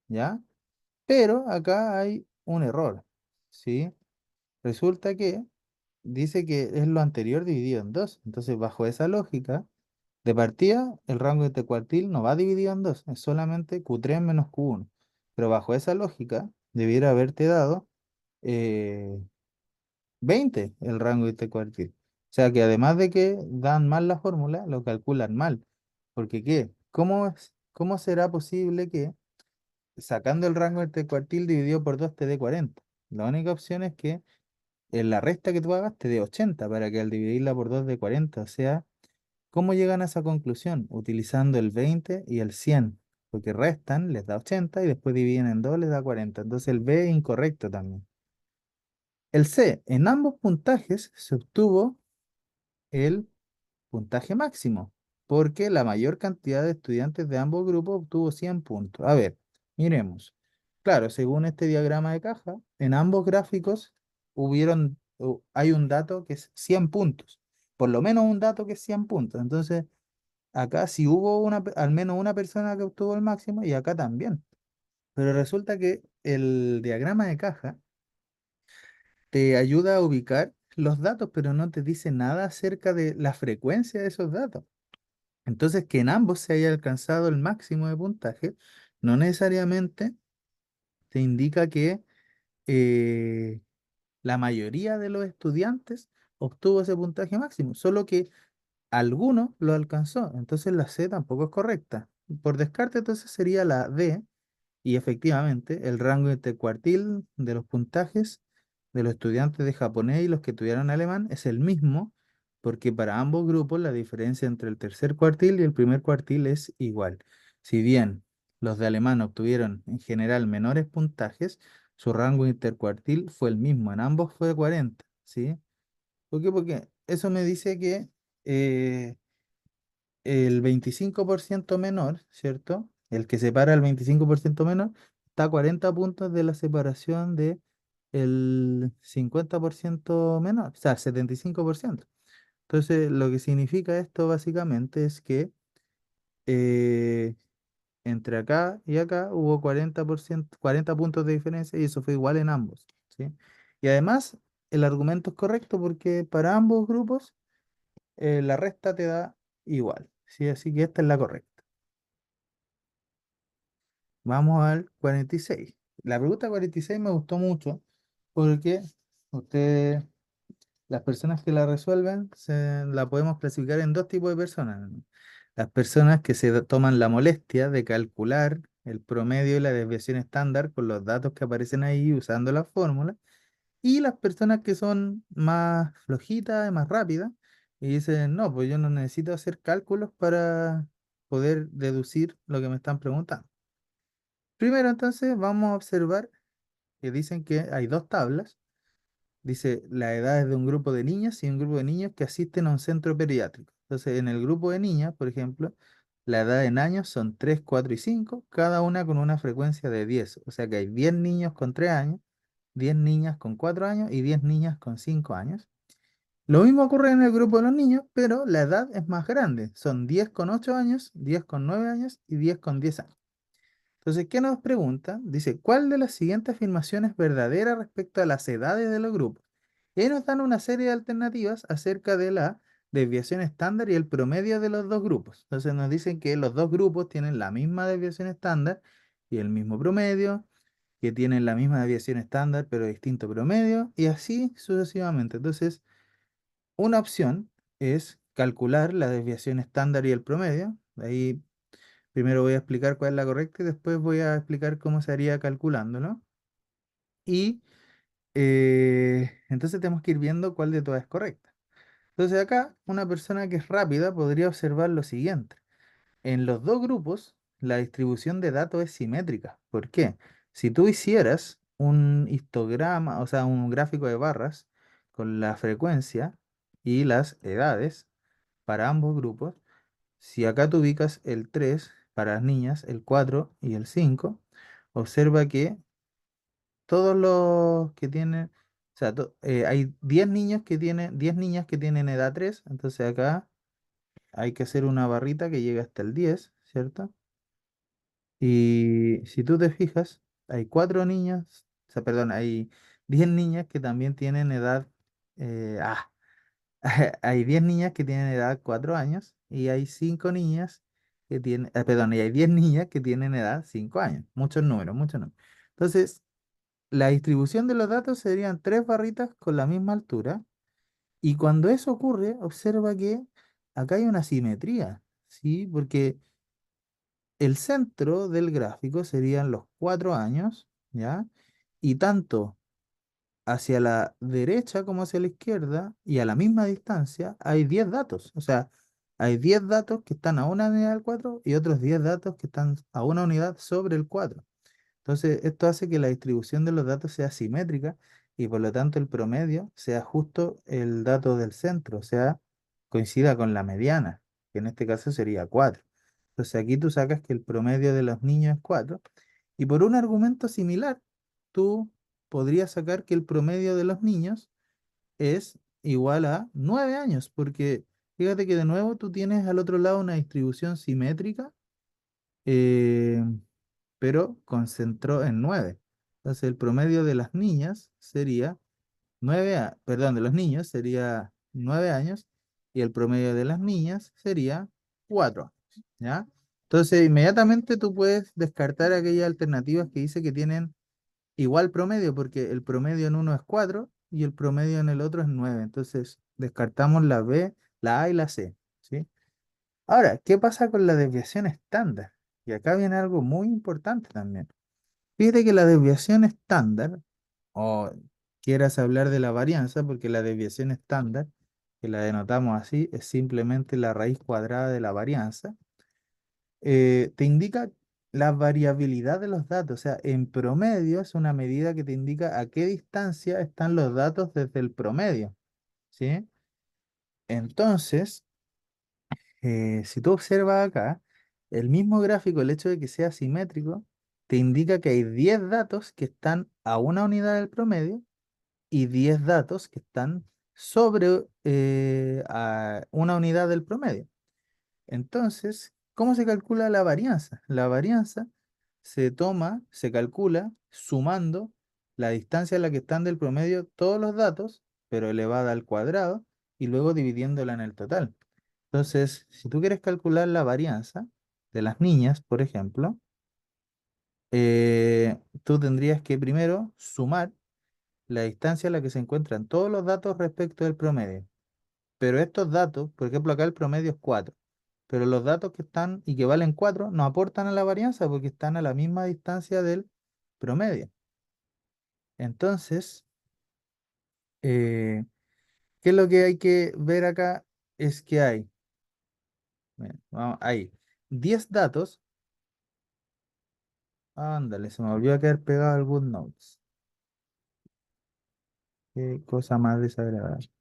¿ya? Pero acá hay un error, ¿sí? Resulta que dice que es lo anterior dividido en dos. Entonces, bajo esa lógica, de partida, el rango intercuartil no va dividido en dos, es solamente Q3 menos Q1. Pero bajo esa lógica, debiera haberte dado eh, 20 el rango intercuartil. O sea que además de que dan mal la fórmula, lo calculan mal. Porque ¿qué? ¿Cómo será posible que sacando el rango intercuartil dividido por 2 te dé 40? La única opción es que en la resta que tú hagas te dé 80 para que al dividirla por 2 dé 40. O sea, ¿cómo llegan a esa conclusión? Utilizando el 20 y el 100, porque restan, les da 80 y después dividen en 2 les da 40. Entonces el B es incorrecto también. El C, en ambos puntajes se obtuvo el puntaje máximo, porque la mayor cantidad de estudiantes de ambos grupos obtuvo 100 puntos. A ver, miremos. Claro, según este diagrama de caja, en ambos gráficos hay un dato que es 100 puntos, por lo menos un dato que es 100 puntos. Entonces, acá sí hubo al menos una persona que obtuvo el máximo y acá también. Pero resulta que el diagrama de caja te ayuda a ubicar los datos, pero no te dice nada acerca de la frecuencia de esos datos. Entonces, que en ambos se haya alcanzado el máximo de puntaje, no necesariamente te indica que eh, la mayoría de los estudiantes obtuvo ese puntaje máximo, solo que alguno lo alcanzó, entonces la C tampoco es correcta. Por descarte, entonces sería la D, y efectivamente el rango intercuartil de los puntajes de los estudiantes de japonés y los que estudiaron alemán es el mismo, porque para ambos grupos la diferencia entre el tercer cuartil y el primer cuartil es igual. Si bien los de alemán obtuvieron en general menores puntajes, su rango intercuartil fue el mismo, en ambos fue 40, ¿sí? ¿Por qué? Porque eso me dice que eh, el 25% menor, ¿cierto? El que separa el 25% menor está a 40 puntos de la separación de el 50% menor, o sea, el 75%. Entonces, lo que significa esto básicamente es que eh, entre acá y acá hubo 40%, 40 puntos de diferencia y eso fue igual en ambos, ¿sí? Y además, el argumento es correcto porque para ambos grupos la resta te da igual, ¿sí? Así que esta es la correcta. Vamos al 46. La pregunta 46 me gustó mucho porque ustedes, las personas que la resuelven, la podemos clasificar en dos tipos de personas, ¿no? Las personas que se toman la molestia de calcular el promedio y la desviación estándar con los datos que aparecen ahí usando la fórmula, y las personas que son más flojitas y más rápidas y dicen, no, pues yo no necesito hacer cálculos para poder deducir lo que me están preguntando. Primero, entonces, vamos a observar que dicen que hay dos tablas. Dice la edad es de un grupo de niñas y un grupo de niños que asisten a un centro pediátrico. Entonces, en el grupo de niñas, por ejemplo, la edad en años son 3, 4 y 5, cada una con una frecuencia de 10. O sea que hay 10 niños con 3 años, 10 niñas con 4 años y 10 niñas con 5 años. Lo mismo ocurre en el grupo de los niños, pero la edad es más grande. Son 10 con 8 años, 10 con 9 años y 10 con 10 años. Entonces, ¿qué nos pregunta? Dice, ¿cuál de las siguientes afirmaciones es verdadera respecto a las edades de los grupos? Y ahí nos dan una serie de alternativas acerca de la desviación estándar y el promedio de los dos grupos. Entonces nos dicen que los dos grupos tienen la misma desviación estándar y el mismo promedio, que tienen la misma desviación estándar pero distinto promedio, y así sucesivamente. Entonces, una opción es calcular la desviación estándar y el promedio. Ahí primero voy a explicar cuál es la correcta y después voy a explicar cómo se haría calculándolo. Y entonces tenemos que ir viendo cuál de todas es correcta. Entonces acá una persona que es rápida podría observar lo siguiente. En los dos grupos la distribución de datos es simétrica. ¿Por qué? Si tú hicieras un histograma, o sea, un gráfico de barras con la frecuencia y las edades para ambos grupos, si acá tú ubicas el 3 para las niñas, el 4 y el 5, observa que todos los que tienen, o sea, hay 10 niños que tienen, 10 niñas que tienen edad 3, entonces acá hay que hacer una barrita que llega hasta el 10, ¿cierto? Y si tú te fijas, hay 4 niñas, o sea, perdón, hay 10 niñas que también tienen edad, eh, ah, hay 10 niñas que tienen edad 4 años y hay 5 niñas que tienen, perdón, y hay 10 niñas que tienen edad 5 años. Muchos números, muchos números. Entonces, la distribución de los datos serían tres barritas con la misma altura. Y cuando eso ocurre, observa que acá hay una simetría, ¿sí? Porque el centro del gráfico serían los 4 años, ¿ya? Y tanto hacia la derecha como hacia la izquierda y a la misma distancia hay 10 datos. O sea, hay 10 datos que están a una unidad del 4 y otros 10 datos que están a una unidad sobre el 4. Entonces, esto hace que la distribución de los datos sea simétrica y por lo tanto el promedio sea justo el dato del centro, o sea, coincida con la mediana, que en este caso sería 4. Entonces, aquí tú sacas que el promedio de los niños es 4 y por un argumento similar, tú podrías sacar que el promedio de los niños es igual a 9 años, porque fíjate que de nuevo tú tienes al otro lado una distribución simétrica. eh, pero concentró en 9. Entonces el promedio de las niñas sería perdón, de los niños sería 9 años y el promedio de las niñas sería 4 años, ¿ya? Entonces inmediatamente tú puedes descartar aquellas alternativas que dice que tienen igual promedio, porque el promedio en uno es 4 y el promedio en el otro es 9. Entonces descartamos la B, la A y la C, ¿sí? Ahora, ¿qué pasa con la desviación estándar? Y acá viene algo muy importante también. Fíjate que la desviación estándar, o quieras hablar de la varianza, porque la desviación estándar, que la denotamos así, es simplemente la raíz cuadrada de la varianza, te indica la variabilidad de los datos. O sea, en promedio es una medida que te indica a qué distancia están los datos desde el promedio, ¿sí? Entonces, si tú observas acá, el mismo gráfico, el hecho de que sea simétrico, te indica que hay 10 datos que están a una unidad del promedio y 10 datos que están sobre a una unidad del promedio. Entonces, ¿cómo se calcula la varianza? La varianza se calcula sumando la distancia a la que están del promedio todos los datos, pero elevada al cuadrado, y luego dividiéndola en el total. Entonces, si tú quieres calcular la varianza de las niñas, por ejemplo, tú tendrías que primero sumar la distancia a la que se encuentran todos los datos respecto del promedio. Pero estos datos, por ejemplo, acá el promedio es 4, pero los datos que están y que valen 4 no aportan a la varianza porque están a la misma distancia del promedio. Entonces, eh, ¿qué es lo que hay que ver acá? Es que hay, hay 10 datos. Ándale, se me olvidó quedar pegado algún notes. Qué cosa más desagradable.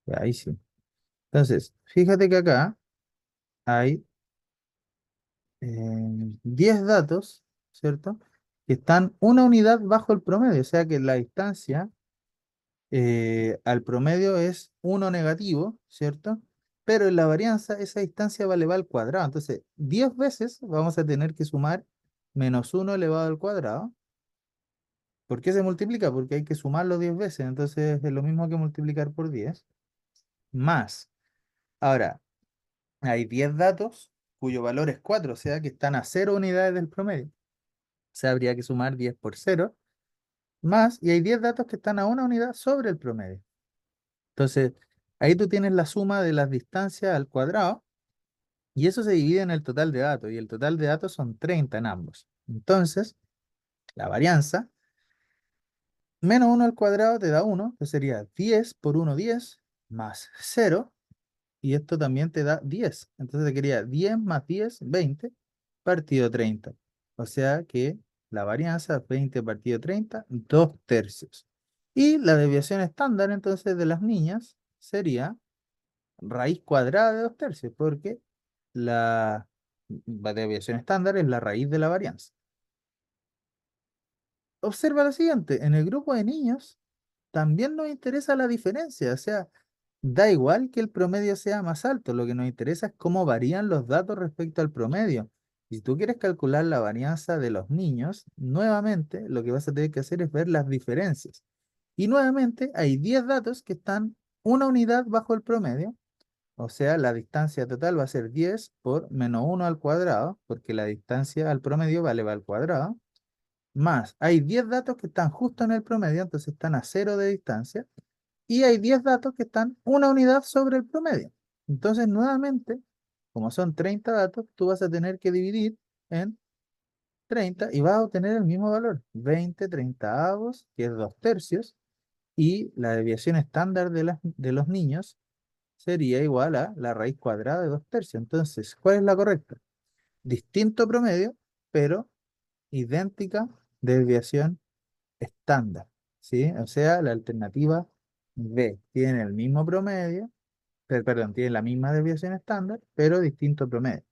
Ya, ahí sí. Entonces, fíjate que acá hay 10 datos, ¿cierto? Que están una unidad bajo el promedio, o sea que la distancia al promedio es uno negativo, ¿cierto? Pero en la varianza esa distancia va elevada al cuadrado. Entonces, 10 veces vamos a tener que sumar menos uno elevado al cuadrado. ¿Por qué se multiplica? Porque hay que sumarlo 10 veces. Entonces, es lo mismo que multiplicar por 10 más. Ahora, hay 10 datos cuyo valor es 4, o sea que están a 0 unidades del promedio. O sea, habría que sumar 10 por 0 más, y hay 10 datos que están a una unidad sobre el promedio. Entonces, ahí tú tienes la suma de las distancias al cuadrado, y eso se divide en el total de datos, y el total de datos son 30 en ambos. Entonces, la varianza, menos uno al cuadrado te da uno, que sería 10 por uno 10 más 0, y esto también te da 10. Entonces te quería 10 más 10, 20, partido 30. O sea que la varianza 20 partido 30, 2 tercios. Y la desviación estándar entonces de las niñas sería raíz cuadrada de 2 tercios, porque la desviación estándar es la raíz de la varianza. Observa lo siguiente, en el grupo de niños también nos interesa la diferencia, o sea, da igual que el promedio sea más alto, lo que nos interesa es cómo varían los datos respecto al promedio. Y si tú quieres calcular la varianza de los niños, nuevamente lo que vas a tener que hacer es ver las diferencias. Y nuevamente hay 10 datos que están una unidad bajo el promedio, o sea, la distancia total va a ser 10 por menos uno al cuadrado, porque la distancia al promedio vale al cuadrado, más hay 10 datos que están justo en el promedio, entonces están a cero de distancia, y hay 10 datos que están una unidad sobre el promedio. Entonces, nuevamente, como son 30 datos, tú vas a tener que dividir en 30 y vas a obtener el mismo valor, 20 treintaavos, que es 2 tercios, y la desviación estándar de los niños sería igual a la raíz cuadrada de 2 tercios. Entonces, ¿cuál es la correcta? Distinto promedio, pero idéntica desviación estándar, ¿sí? O sea, la alternativa B tiene el mismo promedio, perdón, tiene la misma desviación estándar, pero distinto promedio.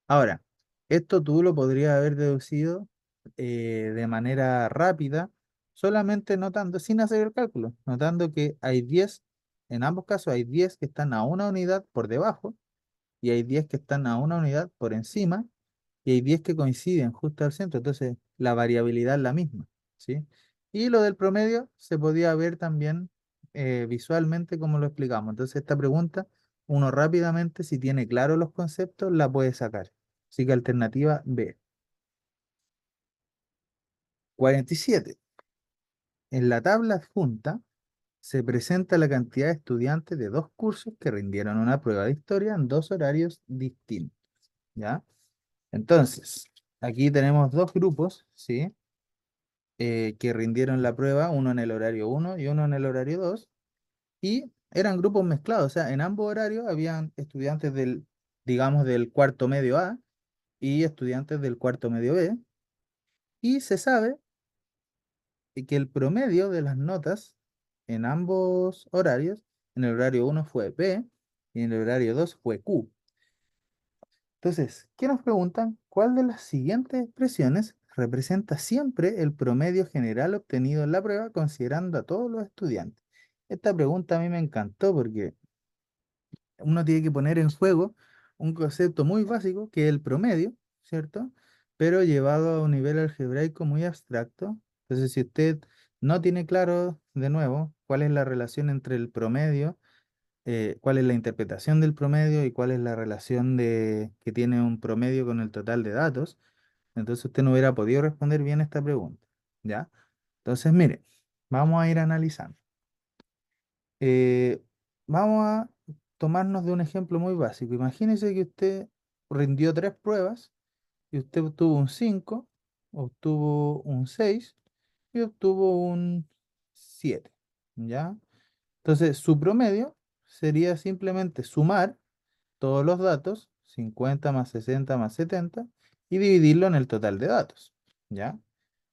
Ahora, esto tú lo podrías haber deducido de manera rápida, solamente notando, sin hacer el cálculo, notando que hay 10, en ambos casos hay 10 que están a una unidad por debajo y hay 10 que están a una unidad por encima y hay 10 que coinciden justo al centro, entonces la variabilidad es la misma, ¿sí? Y lo del promedio se podía ver también visualmente como lo explicamos. Entonces esta pregunta, uno rápidamente, si tiene claro los conceptos, la puede sacar. Así que alternativa B. 47. en la tabla adjunta se presenta la cantidad de estudiantes de dos cursos que rindieron una prueba de historia en dos horarios distintos, ¿ya? Entonces, aquí tenemos dos grupos, ¿sí? Que rindieron la prueba, uno en el horario uno y uno en el horario 2 y eran grupos mezclados, o sea, en ambos horarios habían estudiantes del, digamos, del cuarto medio A y estudiantes del cuarto medio B, y se sabe que el promedio de las notas en ambos horarios, en el horario uno fue B y en el horario 2 fue Q. Entonces, ¿qué nos preguntan? ¿Cuál de las siguientes expresiones representa siempre el promedio general obtenido en la prueba considerando a todos los estudiantes? Esta pregunta a mí me encantó porque uno tiene que poner en juego un concepto muy básico que es el promedio, ¿cierto? Pero llevado a un nivel algebraico muy abstracto. Entonces, si usted no tiene claro, de nuevo, cuál es la relación entre el promedio, cuál es la interpretación del promedio y cuál es la relación que tiene un promedio con el total de datos, entonces usted no hubiera podido responder bien esta pregunta, ¿ya? Entonces, mire, vamos a ir analizando. Eh, Vamos a tomarnos de un ejemplo muy básico. Imagínese que usted rindió tres pruebas y usted obtuvo un 5, obtuvo un 6 y obtuvo un 7, ¿ya? Entonces, su promedio sería simplemente sumar todos los datos, 50 más 60 más 70, y dividirlo en el total de datos, ¿ya?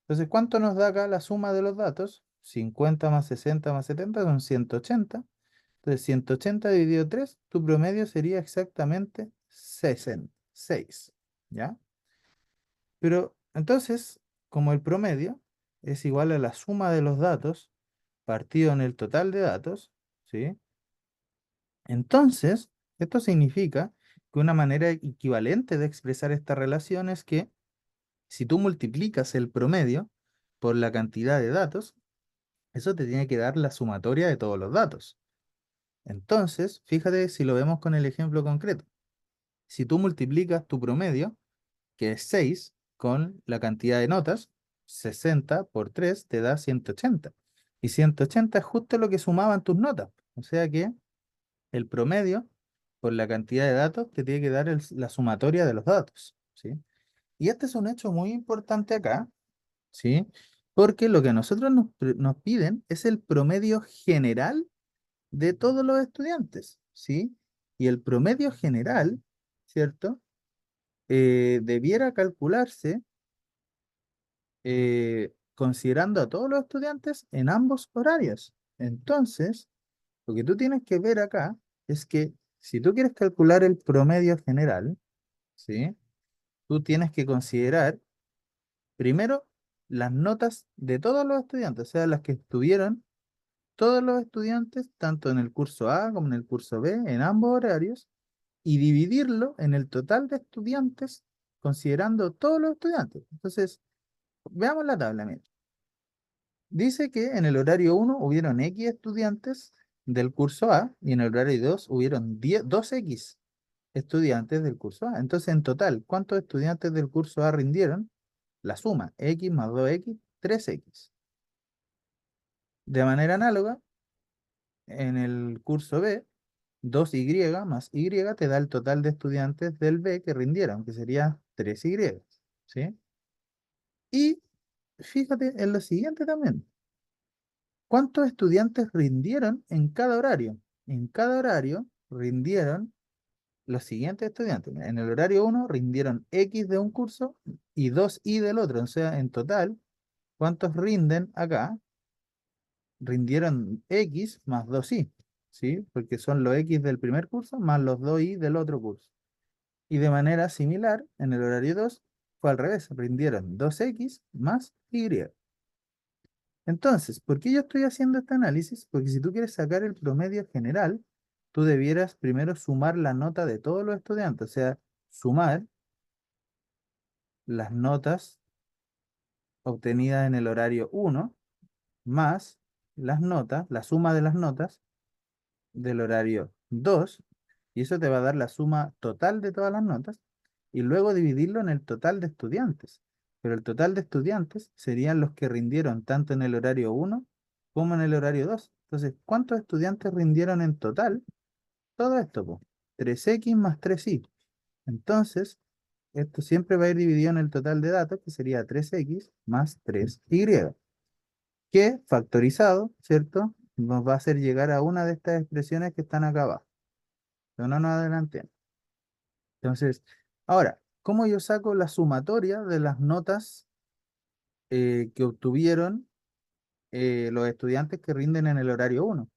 Entonces, ¿cuánto nos da acá la suma de los datos? 50 más 60 más 70 son 180. Entonces, 180 dividido 3, tu promedio sería exactamente 60, 6, ¿ya? Pero entonces, como el promedio es igual a la suma de los datos partido en el total de datos, ¿sí? Entonces, esto significa que una manera equivalente de expresar esta relación es que si tú multiplicas el promedio por la cantidad de datos, eso te tiene que dar la sumatoria de todos los datos. Entonces, fíjate si lo vemos con el ejemplo concreto. Si tú multiplicas tu promedio, que es 6, con la cantidad de notas, 60 por 3 te da 180. Y 180 es justo lo que sumaban tus notas. O sea que el promedio por la cantidad de datos te tiene que dar la sumatoria de los datos, ¿sí? Y este es un hecho muy importante acá, ¿sí? Porque lo que a nosotros nos piden es el promedio general de todos los estudiantes, ¿sí? Y el promedio general, ¿cierto? Debiera calcularse considerando a todos los estudiantes en ambos horarios. Entonces, lo que tú tienes que ver acá es que si tú quieres calcular el promedio general, ¿sí? Tú tienes que considerar primero las notas de todos los estudiantes, o sea, las que estuvieron todos los estudiantes, tanto en el curso A como en el curso B, en ambos horarios, y dividirlo en el total de estudiantes, considerando todos los estudiantes. Entonces, veamos la tabla, mira. Dice que en el horario uno hubieron X estudiantes del curso A y en el horario 2 hubieron 2X estudiantes del curso A. Entonces, en total, ¿cuántos estudiantes del curso A rindieron? La suma, X más 2X, 3X. De manera análoga, en el curso B, 2Y más Y te da el total de estudiantes del B que rindieron, que sería 3Y, ¿sí? Y fíjate en lo siguiente también. ¿Cuántos estudiantes rindieron en cada horario? En cada horario rindieron los siguientes estudiantes. Mira, en el horario uno rindieron X de un curso y 2Y del otro. O sea, en total, ¿cuántos rinden acá? Rindieron X más 2Y, ¿sí? Porque son los X del primer curso más los 2Y del otro curso. Y de manera similar, en el horario 2 fue al revés, rindieron 2X más Y. Entonces, ¿por qué yo estoy haciendo este análisis? Porque si tú quieres sacar el promedio general, tú debieras primero sumar la nota de todos los estudiantes, o sea, sumar las notas obtenidas en el horario uno más las notas, la suma de las notas del horario 2, y eso te va a dar la suma total de todas las notas, y luego dividirlo en el total de estudiantes. pero el total de estudiantes serían los que rindieron tanto en el horario 1 como en el horario 2. Entonces, ¿cuántos estudiantes rindieron en total? Todo esto, pues, 3x más 3y. Entonces, esto siempre va a ir dividido en el total de datos, que sería 3x más 3y, que factorizado, ¿cierto? Nos va a hacer llegar a una de estas expresiones que están acá abajo. Pero no nos adelantemos. Entonces, ahora, ¿cómo yo saco la sumatoria de las notas que obtuvieron los estudiantes que rinden en el horario 1?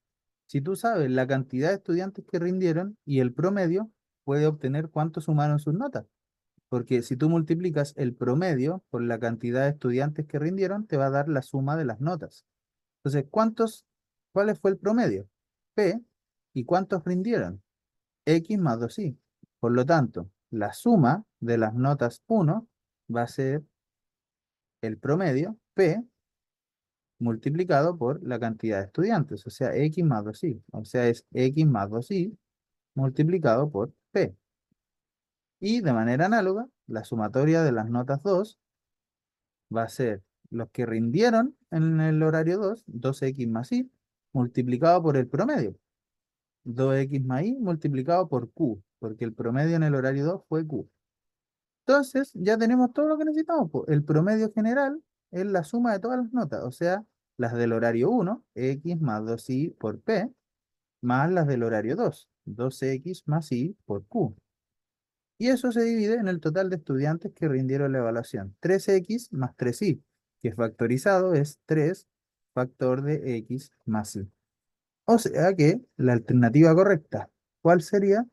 Si tú sabes la cantidad de estudiantes que rindieron y el promedio, puede obtener cuánto sumaron sus notas. Porque si tú multiplicas el promedio por la cantidad de estudiantes que rindieron, te va a dar la suma de las notas. Entonces, ¿cuál fue el promedio? P. ¿Y cuántos rindieron? X más 2y. Por lo tanto, la suma de las notas 1 va a ser el promedio P multiplicado por la cantidad de estudiantes, o sea, X más 2y. O sea, es X más 2y multiplicado por P. Y de manera análoga, la sumatoria de las notas 2 va a ser los que rindieron en el horario 2, 2x más y, multiplicado por el promedio, 2x más y multiplicado por q, porque el promedio en el horario 2 fue q. Entonces, ya tenemos todo lo que necesitamos, po. El promedio general es la suma de todas las notas, o sea, las del horario 1, x más 2y por p, más las del horario 2, 2x más y por q. Y eso se divide en el total de estudiantes que rindieron la evaluación. 3x más 3y, que factorizado es 3 factor de x más y. O sea que la alternativa correcta, ¿cuál sería?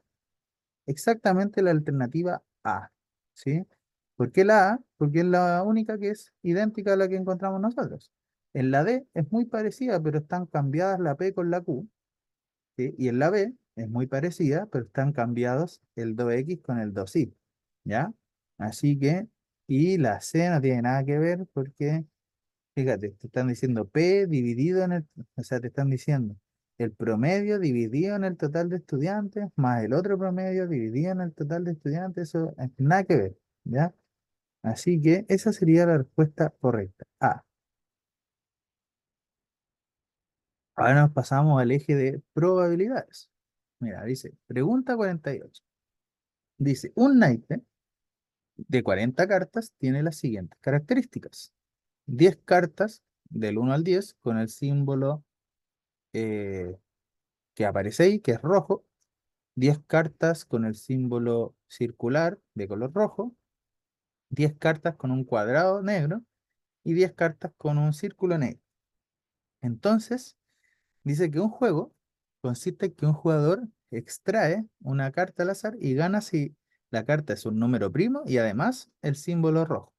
Exactamente la alternativa A. ¿Sí? ¿Por qué la A? Porque es la única que es idéntica a la que encontramos nosotros. En la D es muy parecida, pero están cambiadas la P con la Q. ¿Sí? Y en la B es muy parecida, pero están cambiados el 2x con el 2y. ¿Ya? Así que, y la C no tiene nada que ver porque, fíjate, te están diciendo P dividido en el, o sea, te están diciendo el promedio dividido en el total de estudiantes más el otro promedio dividido en el total de estudiantes, eso es nada que ver, ¿ya? Así que esa sería la respuesta correcta. A. Ahora nos pasamos al eje de probabilidades. Mira, dice, pregunta 48. Dice, un naipe de 40 cartas tiene las siguientes características. 10 cartas del 1 al 10 con el símbolo eh, que aparece ahí, que es rojo. 10 cartas con el símbolo circular de color rojo. 10 cartas con un cuadrado negro y 10 cartas con un círculo negro. Entonces, dice que un juego consiste en que un jugador extrae una carta al azar y gana si la carta es un número primo y además el símbolo rojo.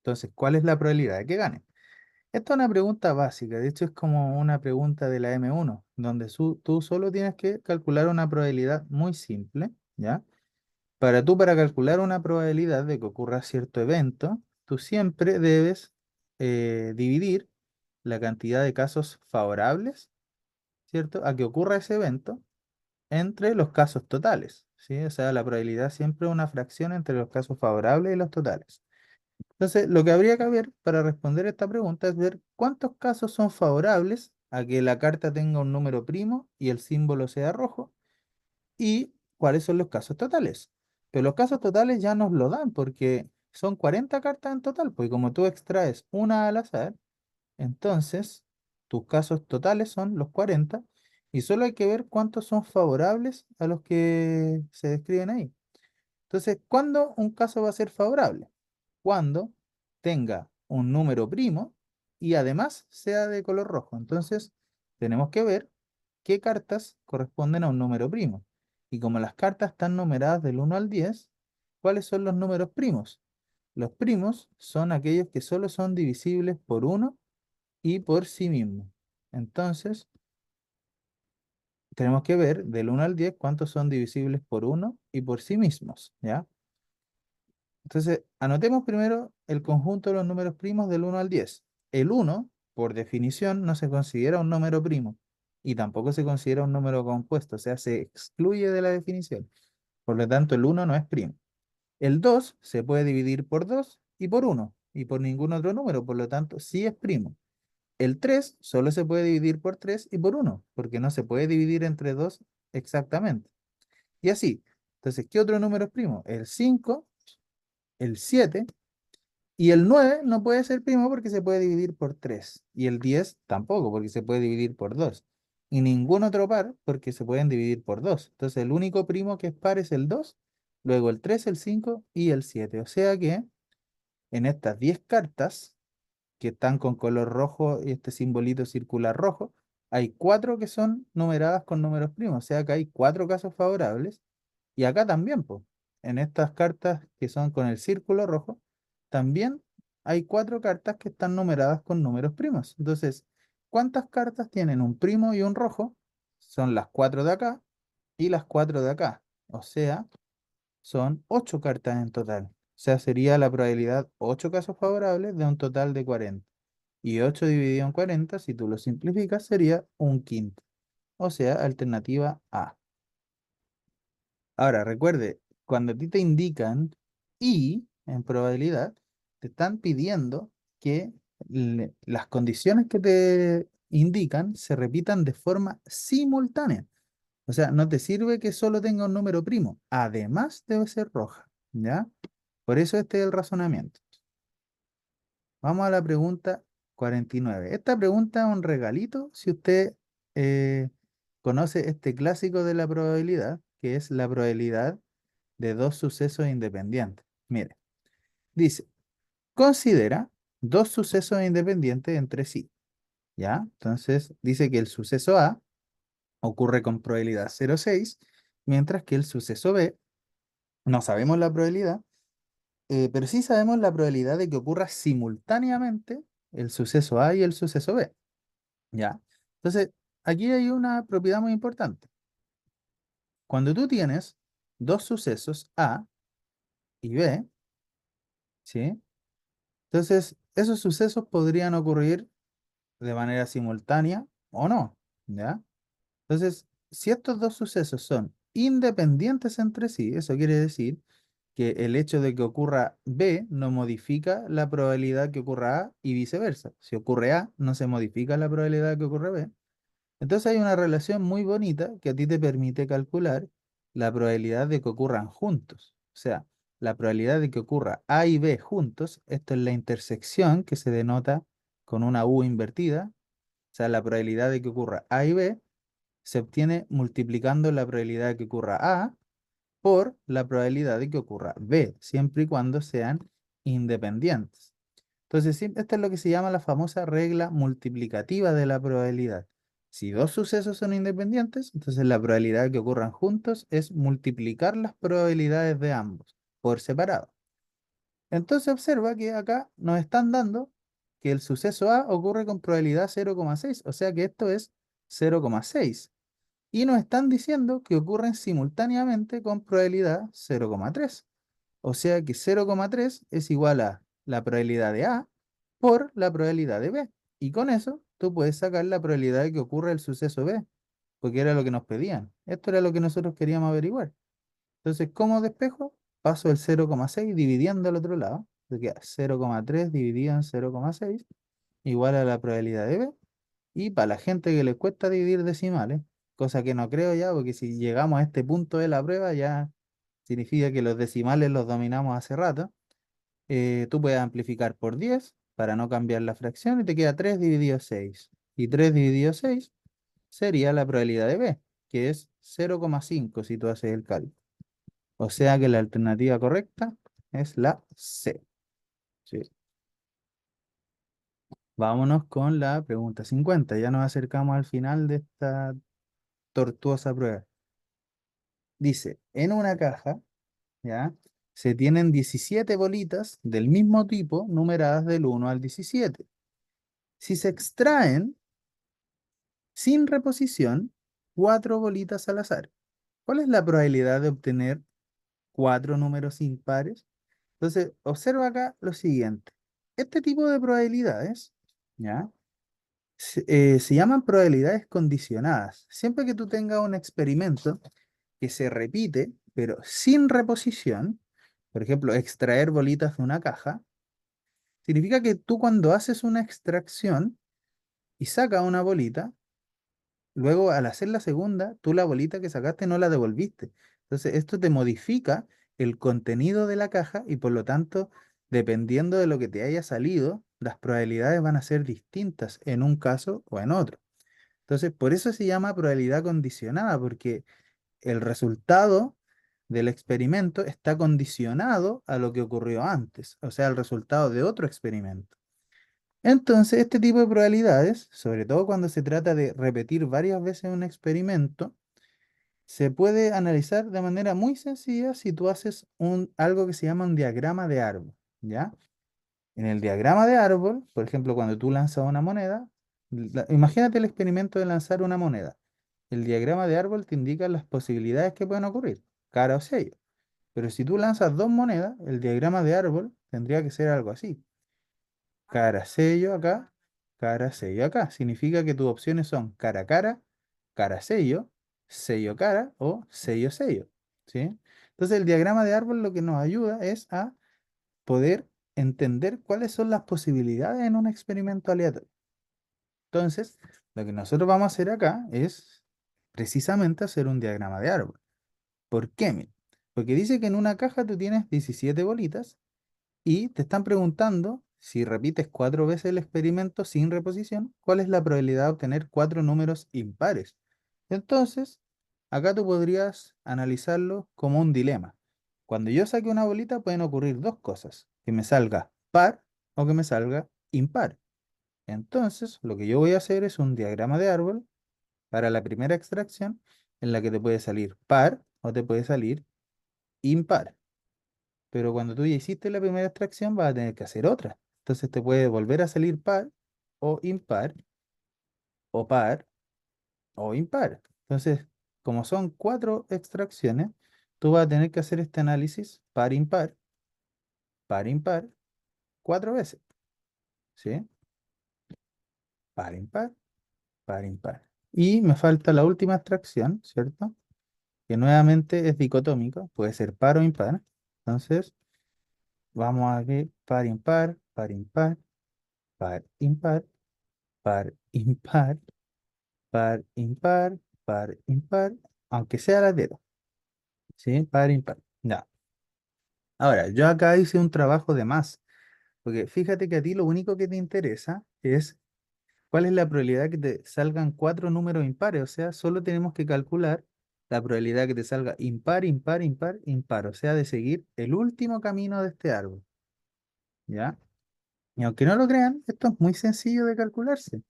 Entonces, ¿cuál es la probabilidad de que gane? Esta es una pregunta básica, de hecho es como una pregunta de la M1, donde tú solo tienes que calcular una probabilidad muy simple, ¿ya? Para calcular una probabilidad de que ocurra cierto evento, tú siempre debes dividir la cantidad de casos favorables, ¿cierto? A que ocurra ese evento entre los casos totales, ¿sí? O sea, la probabilidad siempre es una fracción entre los casos favorables y los totales. Entonces, lo que habría que ver para responder esta pregunta es ver cuántos casos son favorables a que la carta tenga un número primo y el símbolo sea rojo y cuáles son los casos totales. Pero los casos totales ya nos lo dan porque son 40 cartas en total, pues como tú extraes una al azar, entonces tus casos totales son los 40 y solo hay que ver cuántos son favorables a los que se describen ahí. Entonces, ¿cuándo un caso va a ser favorable? Cuando tenga un número primo y además sea de color rojo. Entonces, tenemos que ver qué cartas corresponden a un número primo. Y como las cartas están numeradas del 1 al 10, ¿cuáles son los números primos? Los primos son aquellos que solo son divisibles por uno y por sí mismos. Entonces, tenemos que ver del 1 al 10 cuántos son divisibles por uno y por sí mismos, ¿ya? Entonces, anotemos primero el conjunto de los números primos del 1 al 10. El 1, por definición, no se considera un número primo y tampoco se considera un número compuesto, o sea, se excluye de la definición. Por lo tanto, el 1 no es primo. El 2 se puede dividir por 2 y por 1. y por ningún otro número, por lo tanto, sí es primo. El 3 solo se puede dividir por 3 y por uno, porque no se puede dividir entre 2 exactamente. Y así. Entonces, ¿qué otro número es primo? El 5, el 7 y el 9 no puede ser primo porque se puede dividir por 3. Y el 10 tampoco, porque se puede dividir por 2. Y ningún otro par porque se pueden dividir por 2. Entonces, el único primo que es par es el 2, luego el 3, el 5 y el 7. O sea que en estas 10 cartas que están con color rojo y este simbolito circular rojo, hay 4 que son numeradas con números primos. O sea que hay 4 casos favorables. Y acá también, pues, en estas cartas que son con el círculo rojo, también hay 4 cartas que están numeradas con números primos. Entonces, ¿cuántas cartas tienen un primo y un rojo? Son las 4 de acá y las 4 de acá. O sea, son 8 cartas en total. O sea, sería la probabilidad 8 casos favorables de un total de 40. Y 8 dividido en 40, si tú lo simplificas, sería un quinto. O sea, alternativa A. Ahora, recuerde, cuando a ti te indican y en probabilidad, te están pidiendo que las condiciones que te indican se repitan de forma simultánea. O sea, no te sirve que solo tenga un número primo. Además, debe ser roja. ¿Ya? Por eso este es el razonamiento. Vamos a la pregunta 49. Esta pregunta es un regalito si usted eh, conoce este clásico de la probabilidad, que es la probabilidad de dos sucesos independientes. Mire, dice, considera dos sucesos independientes entre sí. ¿Ya? Entonces dice que el suceso A ocurre con probabilidad 0,6, mientras que el suceso B, no sabemos la probabilidad, pero sí sabemos la probabilidad de que ocurra simultáneamente el suceso A y el suceso B. ¿Ya? Entonces, aquí hay una propiedad muy importante. Cuando tú tienes dos sucesos A y B, ¿sí? Entonces, esos sucesos podrían ocurrir de manera simultánea o no, ¿ya? Entonces, si estos dos sucesos son independientes entre sí, eso quiere decir que el hecho de que ocurra B no modifica la probabilidad que ocurra A y viceversa. Si ocurre A, no se modifica la probabilidad de que ocurra B. Entonces hay una relación muy bonita que a ti te permite calcular la probabilidad de que ocurran juntos. O sea, la probabilidad de que ocurra A y B juntos, esto es la intersección que se denota con una U invertida. O sea, la probabilidad de que ocurra A y B se obtiene multiplicando la probabilidad de que ocurra A por la probabilidad de que ocurra B, siempre y cuando sean independientes. Entonces, sí, esta es lo que se llama la famosa regla multiplicativa de la probabilidad. Si dos sucesos son independientes, entonces la probabilidad de que ocurran juntos es multiplicar las probabilidades de ambos por separado. Entonces observa que acá nos están dando que el suceso A ocurre con probabilidad 0,6, o sea que esto es 0,6. Y nos están diciendo que ocurren simultáneamente con probabilidad 0,3. O sea que 0,3 es igual a la probabilidad de A por la probabilidad de B. Y con eso tú puedes sacar la probabilidad de que ocurra el suceso B, porque era lo que nos pedían. Esto era lo que nosotros queríamos averiguar. Entonces, ¿cómo despejo? Paso el 0,6 dividiendo al otro lado. Entonces queda 0,3 dividido en 0,6 igual a la probabilidad de B. Y para la gente que le cuesta dividir decimales, cosa que no creo ya, porque si llegamos a este punto de la prueba ya significa que los decimales los dominamos hace rato. Tú puedes amplificar por 10 para no cambiar la fracción y te queda 3 dividido 6. Y 3 dividido 6 sería la probabilidad de B, que es 0,5 si tú haces el cálculo. O sea que la alternativa correcta es la C. Sí. Vámonos con la pregunta 50. Ya nos acercamos al final de esta tortuosa prueba. Dice, en una caja, ¿ya? Se tienen 17 bolitas del mismo tipo numeradas del 1 al 17. Si se extraen sin reposición 4 bolitas al azar, ¿cuál es la probabilidad de obtener 4 números impares? Entonces, observa acá lo siguiente. Este tipo de probabilidades, ¿ya? Se llaman probabilidades condicionadas. Siempre que tú tengas un experimento que se repite, pero sin reposición, por ejemplo, extraer bolitas de una caja, Significa que tú cuando haces una extracción y sacas una bolita, luego al hacer la segunda, tú la bolita que sacaste no la devolviste. Entonces esto te modifica el contenido de la caja y por lo tanto, dependiendo de lo que te haya salido, las probabilidades van a ser distintas en un caso o en otro. Entonces, por eso se llama probabilidad condicionada, porque el resultado del experimento está condicionado a lo que ocurrió antes, o sea, el resultado de otro experimento. Entonces, este tipo de probabilidades, sobre todo cuando se trata de repetir varias veces un experimento, se puede analizar de manera muy sencilla si tú haces algo que se llama un diagrama de árbol, ¿ya? En el diagrama de árbol, por ejemplo, cuando tú lanzas una moneda, imagínate el experimento de lanzar una moneda. El diagrama de árbol te indica las posibilidades que pueden ocurrir, cara o sello. Pero si tú lanzas dos monedas, el diagrama de árbol tendría que ser algo así. Cara, sello acá. Significa que tus opciones son cara, sello, cara o sello, sello. ¿Sí? Entonces el diagrama de árbol lo que nos ayuda es a poder entender cuáles son las posibilidades en un experimento aleatorio. Entonces, lo que nosotros vamos a hacer acá es precisamente hacer un diagrama de árbol. ¿Por qué? Mira, porque dice que en una caja tú tienes 17 bolitas y te están preguntando si repites 4 veces el experimento sin reposición, ¿cuál es la probabilidad de obtener 4 números impares? Entonces, acá tú podrías analizarlo como un dilema. Cuando yo saque una bolita pueden ocurrir dos cosas, que me salga par o que me salga impar. Entonces, lo que yo voy a hacer es un diagrama de árbol para la primera extracción en la que te puede salir par o te puede salir impar. Pero cuando tú ya hiciste la primera extracción vas a tener que hacer otra. Entonces te puede volver a salir par o impar o par o impar. Entonces, como son 4 extracciones, tú vas a tener que hacer este análisis par impar, 4 veces. ¿Sí? Par impar, par impar. Y me falta la última extracción, ¿cierto? Que nuevamente es dicotómica, puede ser par o impar. Entonces, vamos a ver par impar, par impar, par impar, par impar, par impar, par impar, aunque sea la teta, ¿sí? Par impar. Ya. Ahora, yo acá hice un trabajo de más, porque fíjate que a ti lo único que te interesa es cuál es la probabilidad que te salgan 4 números impares, o sea, solo tenemos que calcular la probabilidad que te salga impar, impar, impar, impar, o sea, de seguir el último camino de este árbol, ¿ya? Y aunque no lo crean, esto es muy sencillo de calcularse.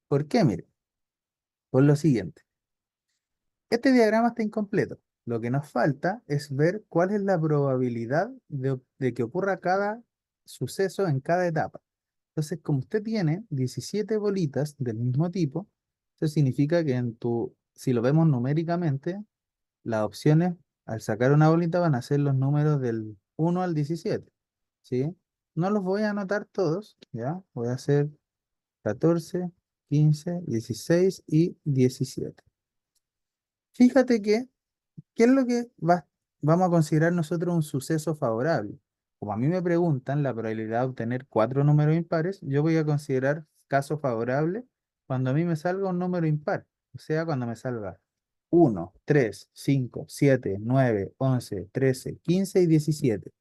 ¿Por qué? Mire, por lo siguiente. Este diagrama está incompleto. Lo que nos falta es ver cuál es la probabilidad de que ocurra cada suceso en cada etapa. Entonces, como usted tiene 17 bolitas del mismo tipo, eso significa que si lo vemos numéricamente, las opciones al sacar una bolita van a ser los números del 1 al 17, ¿sí? No los voy a anotar todos, ¿ya? Voy a hacer 14, 15, 16 y 17. Fíjate que ¿qué es lo que vamos a considerar nosotros un suceso favorable? Como a mí me preguntan la probabilidad de obtener 4 números impares, yo voy a considerar caso favorable cuando a mí me salga un número impar. O sea, cuando me salga 1, 3, 5, 7, 9, 11, 13, 15 y 17.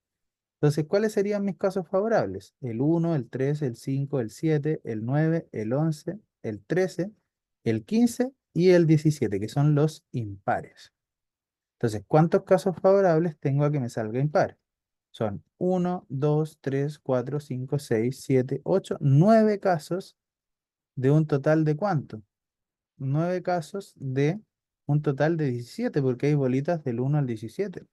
Entonces, ¿cuáles serían mis casos favorables? El 1, el 3, el 5, el 7, el 9, el 11, el 13, el 15 y el 17, que son los impares. Entonces, ¿cuántos casos favorables tengo a que me salga impar? Son 1, 2, 3, 4, 5, 6, 7, 8, 9 casos de un total de ¿cuánto? 9 casos de un total de 17, porque hay bolitas del 1 al 17.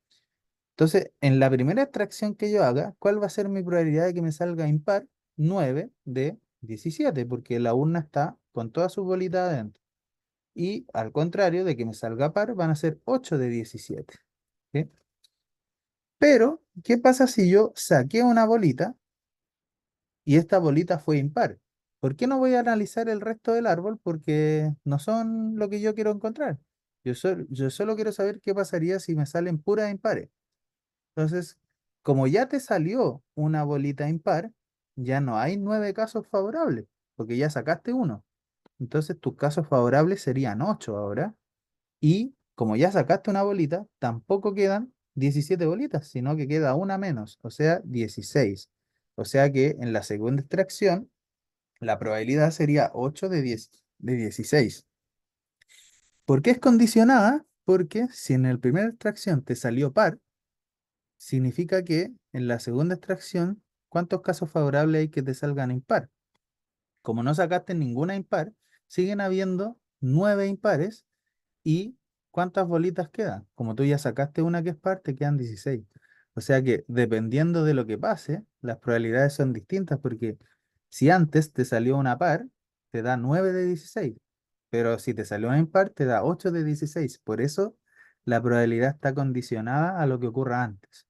Entonces, en la primera extracción que yo haga, ¿cuál va a ser mi probabilidad de que me salga impar? 9 de 17, porque la urna está con todas sus bolitas adentro. Y al contrario de que me salga par, van a ser 8 de 17. ¿Sí? Pero, ¿qué pasa si yo saqué una bolita y esta bolita fue impar? ¿Por qué no voy a analizar el resto del árbol? Porque no son lo que yo quiero encontrar. Yo solo quiero saber qué pasaría si me salen puras impares. Entonces, como ya te salió una bolita impar, ya no hay 9 casos favorables, porque ya sacaste uno. Entonces tus casos favorables serían 8 ahora. Y como ya sacaste una bolita, tampoco quedan 17 bolitas, sino que queda una menos, o sea, 16. O sea que en la segunda extracción, la probabilidad sería 8 de 16. ¿Por qué es condicionada? Porque si en la primera extracción te salió par, significa que en la segunda extracción, ¿cuántos casos favorables hay que te salgan impar? Como no sacaste ninguna impar, siguen habiendo 9 impares. ¿Y cuántas bolitas quedan? Como tú ya sacaste una que es par, te quedan 16. O sea que dependiendo de lo que pase, las probabilidades son distintas porque si antes te salió una par, te da 9 de 16. Pero si te salió una impar, te da 8 de 16. Por eso la probabilidad está condicionada a lo que ocurra antes.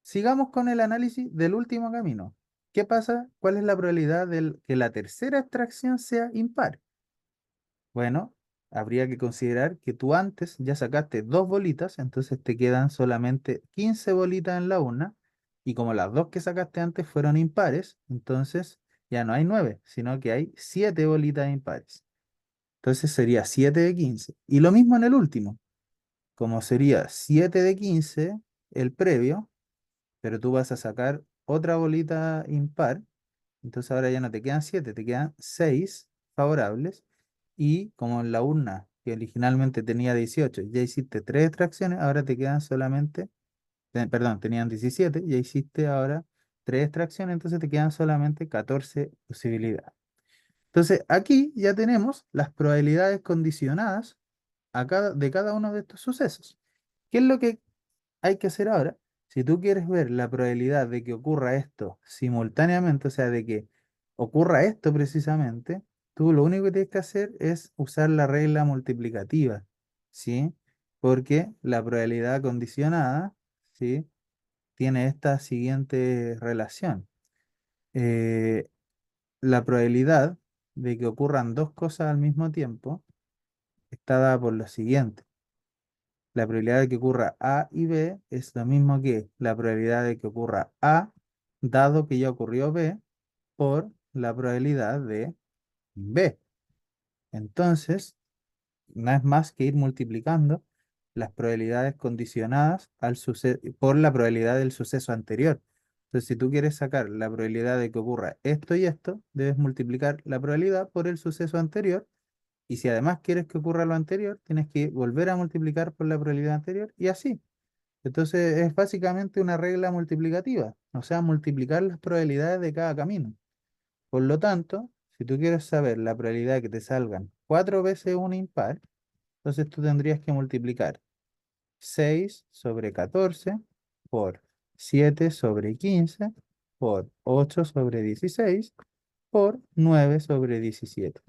Sigamos con el análisis del último camino. ¿Qué pasa? ¿Cuál es la probabilidad de que la tercera extracción sea impar? Bueno, habría que considerar que tú antes ya sacaste dos bolitas, entonces te quedan solamente 15 bolitas en la urna, y como las dos que sacaste antes fueron impares, entonces ya no hay 9, sino que hay 7 bolitas impares. Entonces sería 7 de 15. Y lo mismo en el último, como sería 7 de 15 el previo, pero tú vas a sacar otra bolita impar, entonces ahora ya no te quedan 7, te quedan 6 favorables. Y como en la urna, que originalmente tenía 18, ya hiciste 3 extracciones, ahora te quedan solamente, perdón, tenían 17, ya hiciste ahora 3 extracciones, entonces te quedan solamente 14 posibilidades. Entonces aquí ya tenemos las probabilidades condicionadas de cada uno de estos sucesos. ¿Qué es lo que hay que hacer ahora? Si tú quieres ver la probabilidad de que ocurra esto simultáneamente, o sea, de que ocurra esto precisamente, tú lo único que tienes que hacer es usar la regla multiplicativa, ¿sí? Porque la probabilidad condicionada, ¿sí? Tiene esta siguiente relación. Eh, la probabilidad de que ocurran dos cosas al mismo tiempo está dada por lo siguiente. La probabilidad de que ocurra A y B es lo mismo que la probabilidad de que ocurra A, dado que ya ocurrió B, por la probabilidad de B. Entonces, no es más que ir multiplicando las probabilidades condicionadas por la probabilidad del suceso anterior. Entonces, si tú quieres sacar la probabilidad de que ocurra esto y esto, debes multiplicar la probabilidad por el suceso anterior. Y si además quieres que ocurra lo anterior, tienes que volver a multiplicar por la probabilidad anterior y así. Entonces es básicamente una regla multiplicativa, o sea, multiplicar las probabilidades de cada camino. Por lo tanto, si tú quieres saber la probabilidad de que te salgan 4 veces un impar, entonces tú tendrías que multiplicar 6 sobre 14 por 7 sobre 15 por 8 sobre 16 por 9 sobre 17.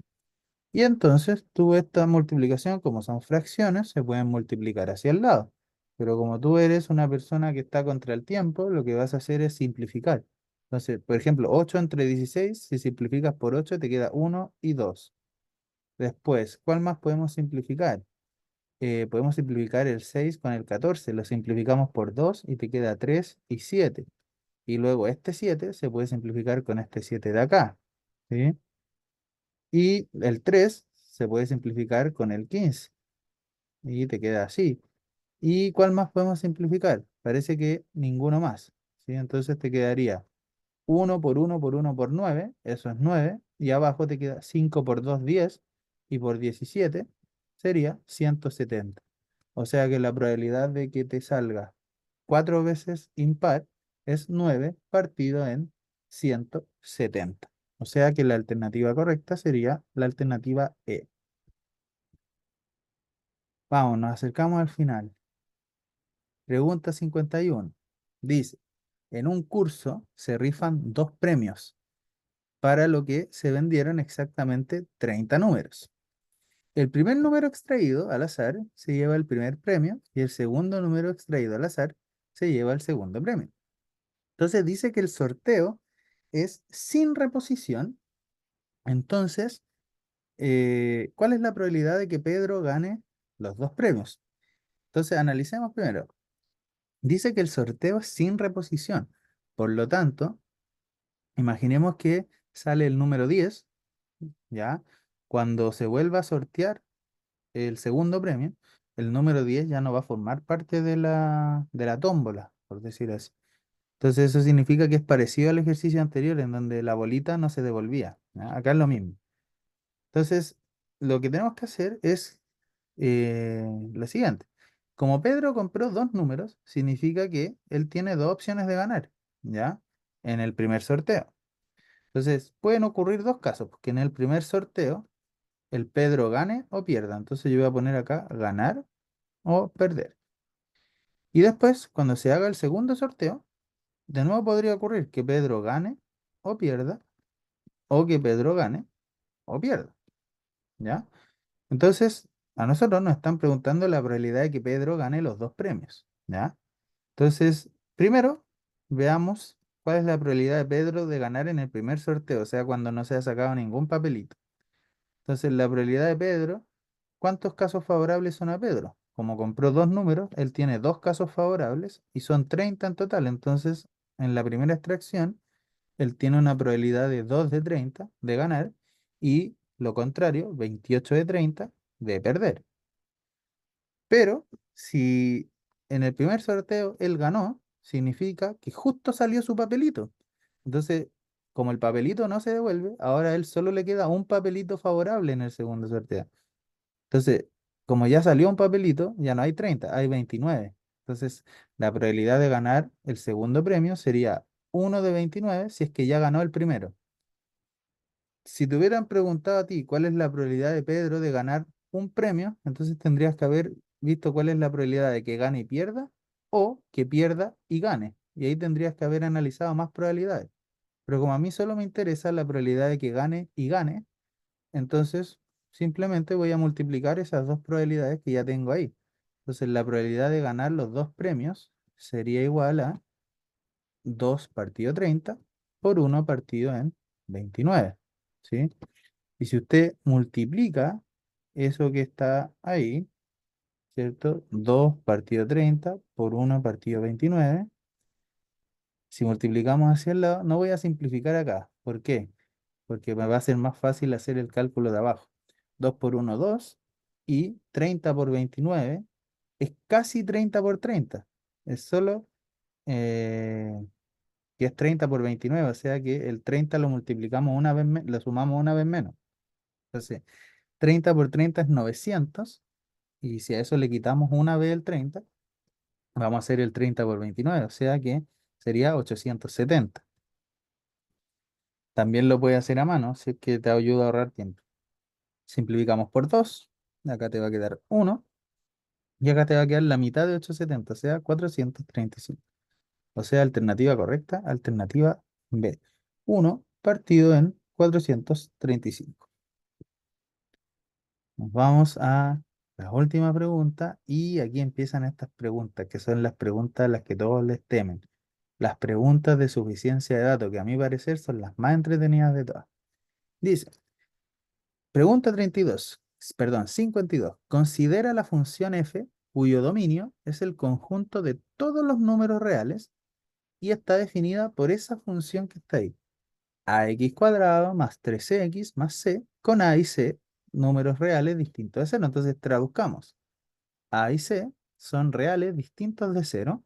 Y entonces tú esta multiplicación, como son fracciones, se pueden multiplicar hacia el lado. Pero como tú eres una persona que está contra el tiempo, lo que vas a hacer es simplificar. Entonces, por ejemplo, 8 entre 16, si simplificas por 8 te queda uno y 2. Después, ¿cuál más podemos simplificar? Podemos simplificar el 6 con el 14. Lo simplificamos por 2 y te queda 3 y 7. Y luego este 7 se puede simplificar con este 7 de acá, ¿sí? Y el 3 se puede simplificar con el 15 y te queda así. ¿Y cuál más podemos simplificar? Parece que ninguno más, ¿sí? Entonces te quedaría uno por uno por uno por 9, eso es 9, y abajo te queda 5 por 2 10, y por 17 sería 170. O sea que la probabilidad de que te salga 4 veces impar es 9 partido en 170. O sea que la alternativa correcta sería la alternativa E. Vamos, nos acercamos al final. Pregunta 51. Dice, en un curso se rifan dos premios, para lo que se vendieron exactamente 30 números. El primer número extraído al azar se lleva el primer premio y el segundo número extraído al azar se lleva el segundo premio. Entonces dice que el sorteo es sin reposición. Entonces, ¿cuál es la probabilidad de que Pedro gane los dos premios? Entonces, analicemos primero. Dice que el sorteo es sin reposición. Por lo tanto, Imaginemos que sale el número 10, ¿ya? Cuando se vuelva a sortear el segundo premio, el número 10 ya no va a formar parte de la tómbola, por decir así. Entonces eso significa que es parecido al ejercicio anterior en donde la bolita no se devolvía, ¿ya? Acá es lo mismo. Entonces, lo que tenemos que hacer es lo siguiente. Como Pedro compró dos números, significa que él tiene dos opciones de ganar, ¿ya? En el primer sorteo. Entonces, pueden ocurrir dos casos, porque en el primer sorteo el Pedro gane o pierda. Entonces yo voy a poner acá ganar o perder. Y después, cuando se haga el segundo sorteo, de nuevo podría ocurrir que Pedro gane o pierda, o que Pedro gane o pierda, ¿ya? Entonces, a nosotros nos están preguntando la probabilidad de que Pedro gane los dos premios, ¿ya? Entonces, primero, veamos cuál es la probabilidad de Pedro de ganar en el primer sorteo, o sea, cuando no se ha sacado ningún papelito. Entonces, la probabilidad de Pedro, ¿cuántos casos favorables son a Pedro? Como compró dos números, él tiene dos casos favorables y son 30 en total. Entonces, en la primera extracción, él tiene una probabilidad de 2 de 30 de ganar y lo contrario, 28 de 30 de perder. Pero si en el primer sorteo él ganó, significa que justo salió su papelito. Entonces, como el papelito no se devuelve, ahora a él solo le queda un papelito favorable en el segundo sorteo. Entonces, como ya salió un papelito, ya no hay 30, hay 29. Entonces, la probabilidad de ganar el segundo premio sería 1 de 29 si es que ya ganó el primero. Si te hubieran preguntado a ti cuál es la probabilidad de Pedro de ganar un premio, entonces tendrías que haber visto cuál es la probabilidad de que gane y pierda o que pierda y gane. Y ahí tendrías que haber analizado más probabilidades. Pero como a mí solo me interesa la probabilidad de que gane y gane, entonces simplemente voy a multiplicar esas dos probabilidades que ya tengo ahí. Entonces la probabilidad de ganar los dos premios sería igual a 2 partido 30 por 1 partido en 29. ¿Sí? Y si usted multiplica eso que está ahí, ¿cierto? 2 partido 30 por 1 partido 29. Si multiplicamos hacia el lado, no voy a simplificar acá. ¿Por qué? Porque me va a ser más fácil hacer el cálculo de abajo. 2 por 1, 2. Y 30 por 29 es casi 30 por 30. Es solo eh, que es 30 por 29. O sea que el 30 lo multiplicamos una vez, lo sumamos una vez menos. Entonces, 30 por 30 es 900. Y si a eso le quitamos una vez el 30, vamos a hacer el 30 por 29, o sea que sería 870. También lo puedes hacer a mano, si es que te ayuda a ahorrar tiempo. Simplificamos por 2, acá te va a quedar 1, y acá te va a quedar la mitad de 870, o sea, 435. O sea, alternativa correcta, alternativa B. 1 partido en 435. Nos vamos a la última pregunta y aquí empiezan estas preguntas, que son las preguntas a las que todos les temen. Las preguntas de suficiencia de datos, que a mi parecer son las más entretenidas de todas. Dice, pregunta 32, perdón, 52. Considera la función f cuyo dominio es el conjunto de todos los números reales y está definida por esa función que está ahí. Ax cuadrado más 3x más c con a y c, números reales distintos de cero. Entonces traduzcamos. A y c son reales distintos de cero.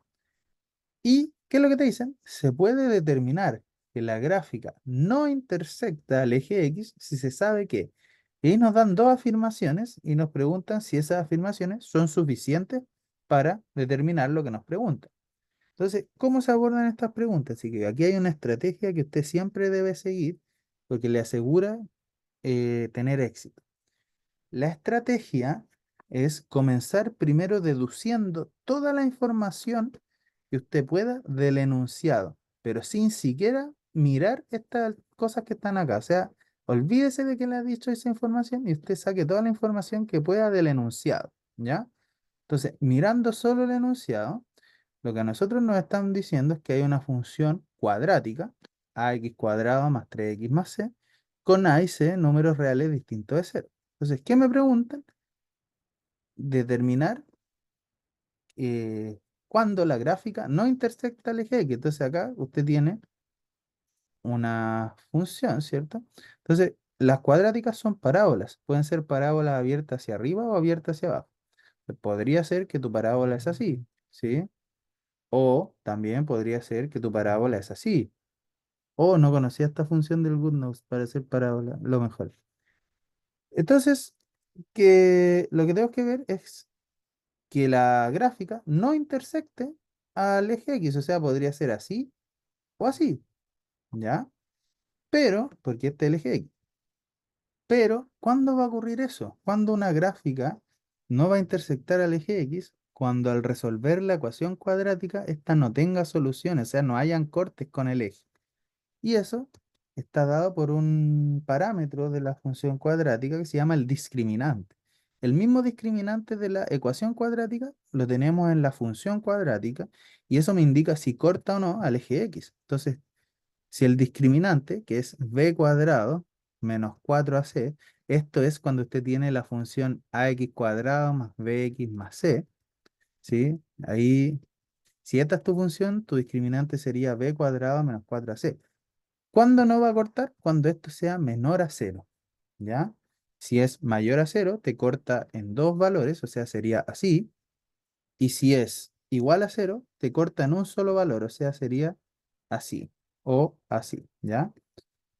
¿Y qué es lo que te dicen? Se puede determinar que la gráfica no intersecta al eje X si se sabe que. Y ahí nos dan dos afirmaciones y nos preguntan si esas afirmaciones son suficientes para determinar lo que nos preguntan. Entonces, ¿cómo se abordan estas preguntas? Así que aquí hay una estrategia que usted siempre debe seguir porque le asegura tener éxito. La estrategia es comenzar primero deduciendo toda la información que usted pueda del enunciado, pero sin siquiera mirar estas cosas que están acá. O sea, olvídese de que le ha dicho esa información y usted saque toda la información que pueda del enunciado, ¿ya? Entonces, mirando solo el enunciado, lo que a nosotros nos están diciendo es que hay una función cuadrática, ax cuadrado más 3x más c, con a y c números reales distintos de cero. Entonces, ¿qué me preguntan? Determinar cuándo la gráfica no intersecta el eje X. Entonces acá usted tiene una función, ¿cierto? Entonces, las cuadráticas son parábolas. Pueden ser parábolas abiertas hacia arriba o abiertas hacia abajo. Podría ser que tu parábola es así, ¿sí? O también podría ser que tu parábola es así. O no conocía esta función del Goodnotes para hacer parábola, lo mejor. Entonces, lo que tengo que ver es que la gráfica no intersecte al eje X, o sea, podría ser así o así, ¿ya? Pero, porque este es el eje X. Pero, ¿cuándo va a ocurrir eso? Cuando una gráfica no va a intersectar al eje X, cuando al resolver la ecuación cuadrática, esta no tenga soluciones, o sea, no hayan cortes con el eje. Y eso está dado por un parámetro de la función cuadrática que se llama el discriminante. El mismo discriminante de la ecuación cuadrática lo tenemos en la función cuadrática y eso me indica si corta o no al eje X. Entonces, si el discriminante, que es b cuadrado menos 4ac, esto es cuando usted tiene la función ax cuadrado más bx más c, ¿sí? Ahí, si esta es tu función, tu discriminante sería b cuadrado menos 4ac. ¿Cuándo no va a cortar? Cuando esto sea menor a cero, ¿ya? Si es mayor a cero, te corta en dos valores, o sea, sería así. Y si es igual a cero, te corta en un solo valor, o sea, sería así o así, ¿ya?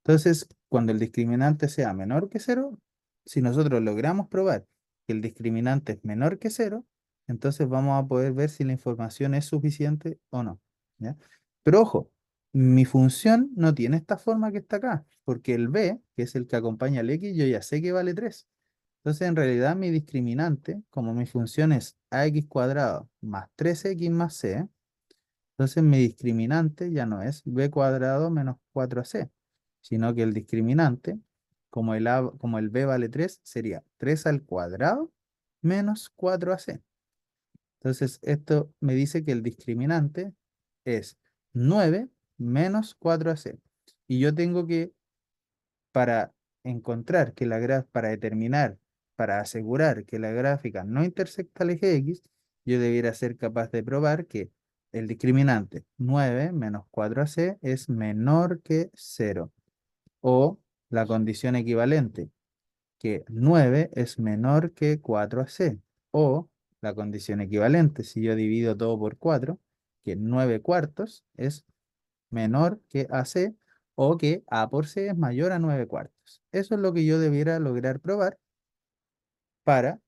Entonces, cuando el discriminante sea menor que cero, si nosotros logramos probar que el discriminante es menor que cero, entonces vamos a poder ver si la información es suficiente o no, ¿ya? Pero ojo, mi función no tiene esta forma que está acá, porque el b, que es el que acompaña al x, yo ya sé que vale 3. Entonces, en realidad, mi discriminante, como mi función es ax cuadrado más 3x más c, entonces mi discriminante ya no es b cuadrado menos 4ac, sino que el discriminante, como el b vale 3, sería 3 al cuadrado menos 4ac. Entonces esto me dice que el discriminante es 9 menos 4ac. Y yo tengo que, para encontrar que para determinar, para asegurar que la gráfica no intersecta al eje X, yo debiera ser capaz de probar que el discriminante 9 menos 4ac es menor que 0. O la condición equivalente, que 9 es menor que 4ac. O la condición equivalente, si yo divido todo por 4, que 9 cuartos es menor que AC o que A por C es mayor a 9 cuartos. Eso es lo que yo debiera lograr probar para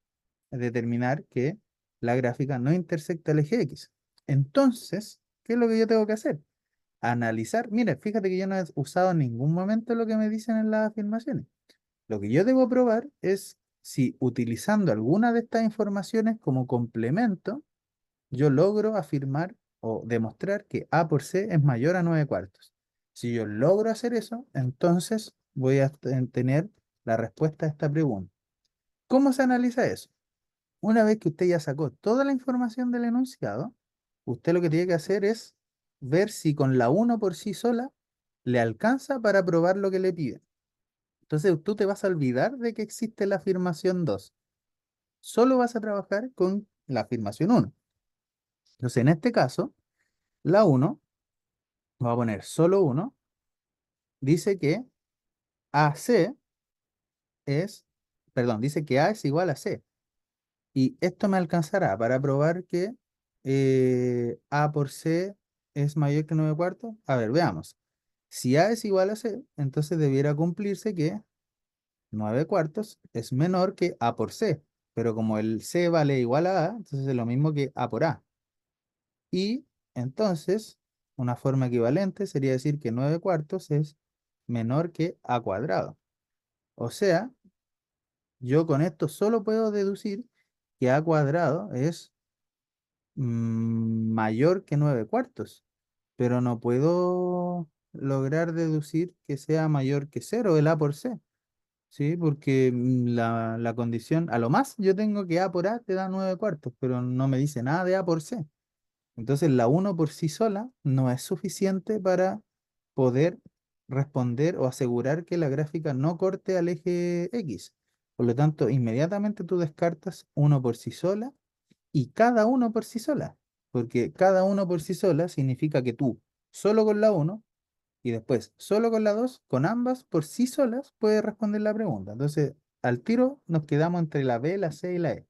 determinar que la gráfica no intersecta el eje X. Entonces, ¿qué es lo que yo tengo que hacer? Analizar. Mira, fíjate que yo no he usado en ningún momento lo que me dicen en las afirmaciones. Lo que yo debo probar es si utilizando alguna de estas informaciones como complemento, yo logro afirmar o demostrar que A por C es mayor a 9 cuartos. Si yo logro hacer eso, entonces voy a tener la respuesta a esta pregunta. ¿Cómo se analiza eso? Una vez que usted ya sacó toda la información del enunciado, usted lo que tiene que hacer es ver si con la uno por sí sola le alcanza para probar lo que le pide. Entonces tú te vas a olvidar de que existe la afirmación 2. Solo vas a trabajar con la afirmación 1. Entonces en este caso, la 1, voy a poner solo 1, dice que AC es, perdón, dice que A es igual a C. Y esto me alcanzará para probar que A por C es mayor que 9 cuartos. A ver, veamos. Si A es igual a C, entonces debiera cumplirse que 9 cuartos es menor que A por C. Pero como el C vale igual a A, entonces es lo mismo que A por A. Y entonces, una forma equivalente sería decir que 9 cuartos es menor que A cuadrado. O sea, yo con esto solo puedo deducir que A cuadrado es mayor que 9 cuartos, pero no puedo lograr deducir que sea mayor que cero el A por C, ¿sí? Porque la condición, a lo más yo tengo que A por A te da 9 cuartos, pero no me dice nada de A por C. Entonces la uno por sí sola no es suficiente para poder responder o asegurar que la gráfica no corte al eje X. Por lo tanto, inmediatamente tú descartas uno por sí sola y cada uno por sí sola, porque cada uno por sí sola significa que tú, solo con la uno y después solo con la 2, con ambas por sí solas, puedes responder la pregunta. Entonces, al tiro nos quedamos entre la B, la C y la E.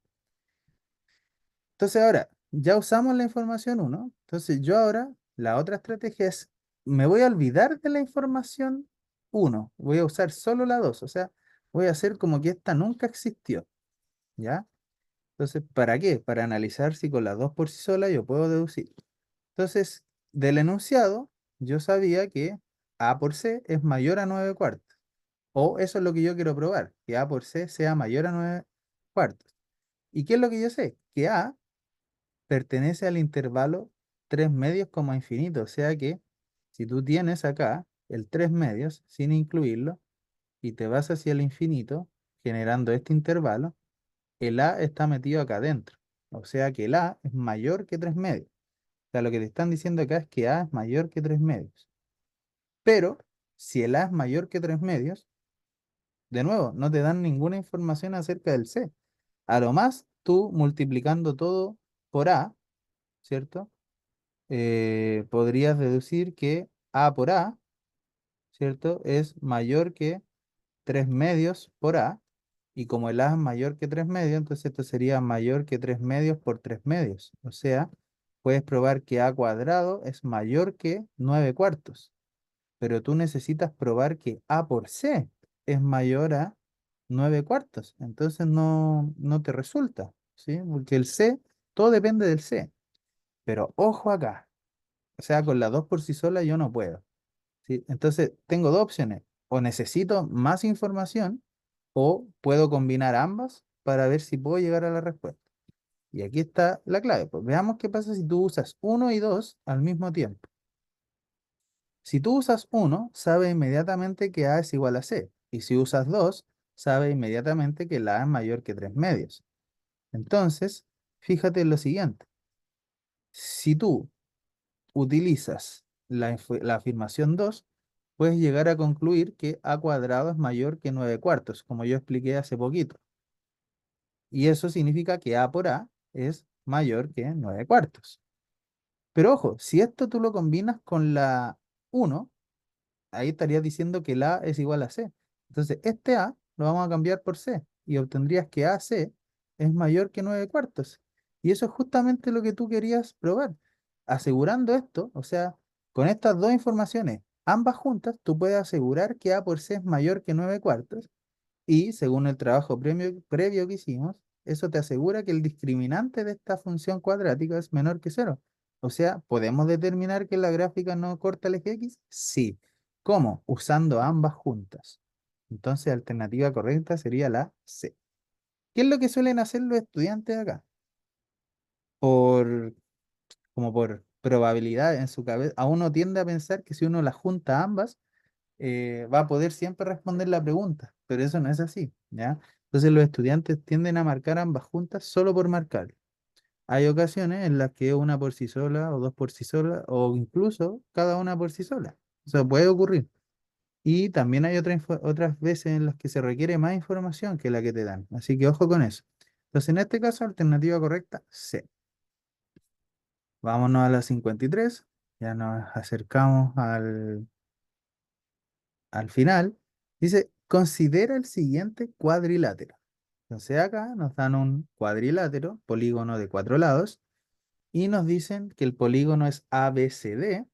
Entonces ahora, ya usamos la información uno. Entonces yo ahora, la otra estrategia es, me voy a olvidar de la información uno. Voy a usar solo la 2. O sea, voy a hacer como que esta nunca existió. ¿Ya? Entonces, ¿para qué? Para analizar si con las 2 por sí sola yo puedo deducir. Entonces, del enunciado, yo sabía que A por C es mayor a 9 cuartos. O eso es lo que yo quiero probar, que A por C sea mayor a 9 cuartos. ¿Y qué es lo que yo sé? Que A pertenece al intervalo 3 medios como infinito. O sea que si tú tienes acá el 3 medios sin incluirlo y te vas hacia el infinito generando este intervalo, el A está metido acá adentro. O sea que el A es mayor que 3 medios. O sea, lo que te están diciendo acá es que A es mayor que 3 medios. Pero si el A es mayor que 3 medios, de nuevo, no te dan ninguna información acerca del C. A lo más, tú multiplicando todo por A, ¿cierto? Podrías deducir que A por A, ¿cierto? Es mayor que 3 medios por A. Y como el A es mayor que 3 medios, entonces esto sería mayor que 3 medios por 3 medios. O sea, puedes probar que A cuadrado es mayor que 9 cuartos. Pero tú necesitas probar que A por C es mayor a 9 cuartos. Entonces no te resulta, ¿sí? Porque el C, todo depende del C. Pero ojo acá. O sea, con la 2 por sí sola yo no puedo. ¿Sí? Entonces, tengo dos opciones. O necesito más información o puedo combinar ambas para ver si puedo llegar a la respuesta. Y aquí está la clave. Pues veamos qué pasa si tú usas uno y 2 al mismo tiempo. Si tú usas uno, sabe inmediatamente que A es igual a C. Y si usas 2, sabe inmediatamente que la A es mayor que 3 medios. Entonces, fíjate en lo siguiente. Si tú utilizas la afirmación 2, puedes llegar a concluir que A cuadrado es mayor que 9 cuartos, como yo expliqué hace poquito. Y eso significa que A por A es mayor que 9 cuartos. Pero ojo, si esto tú lo combinas con la 1, ahí estarías diciendo que el A es igual a C. Entonces, este A lo vamos a cambiar por C y obtendrías que AC es mayor que 9 cuartos. Y eso es justamente lo que tú querías probar. Asegurando esto, o sea, con estas dos informaciones, ambas juntas, tú puedes asegurar que A por C es mayor que 9 cuartos y según el trabajo previo que hicimos, eso te asegura que el discriminante de esta función cuadrática es menor que cero. O sea, ¿podemos determinar que la gráfica no corta el eje X? Sí. ¿Cómo? Usando ambas juntas. Entonces, alternativa correcta sería la C. ¿Qué es lo que suelen hacer los estudiantes acá? Por, como por probabilidad en su cabeza, a uno tiende a pensar que si uno las junta ambas, va a poder siempre responder la pregunta, pero eso no es así, ¿ya? Entonces los estudiantes tienden a marcar ambas juntas solo por marcar. Hay ocasiones en las que una por sí sola o dos por sí sola o incluso cada una por sí sola. Eso puede ocurrir. Y también hay otras veces en las que se requiere más información que la que te dan. Así que ojo con eso. Entonces en este caso, alternativa correcta, C. Vámonos a la 53. Ya nos acercamos al final, dice, considera el siguiente cuadrilátero. Entonces acá nos dan un cuadrilátero, polígono de 4 lados, y nos dicen que el polígono es ABCD.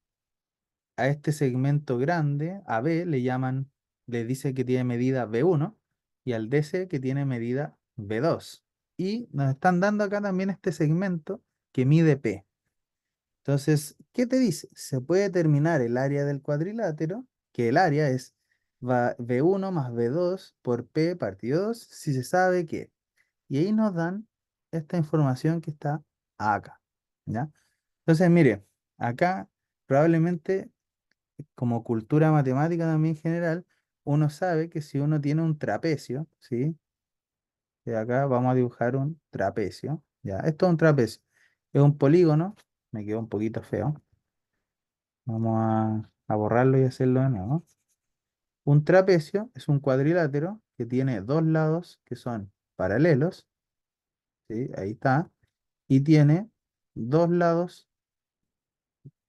A este segmento grande, AB, le dice que tiene medida B1 y al DC que tiene medida B2. Y nos están dando acá también este segmento que mide P. Entonces, ¿qué te dice? Se puede determinar el área del cuadrilátero, que el área es V1 más V2 por P partido 2, si se sabe que. Y ahí nos dan esta información que está acá, ¿ya? Entonces, mire, acá probablemente como cultura matemática también en general, uno sabe que si uno tiene un trapecio, ¿sí? De acá vamos a dibujar un trapecio, ¿ya? Esto es un trapecio. Es un polígono, me quedó un poquito feo. Vamos a borrarlo y hacerlo de nuevo. Un trapecio es un cuadrilátero que tiene dos lados que son paralelos, ¿sí? Ahí está. Y tiene dos lados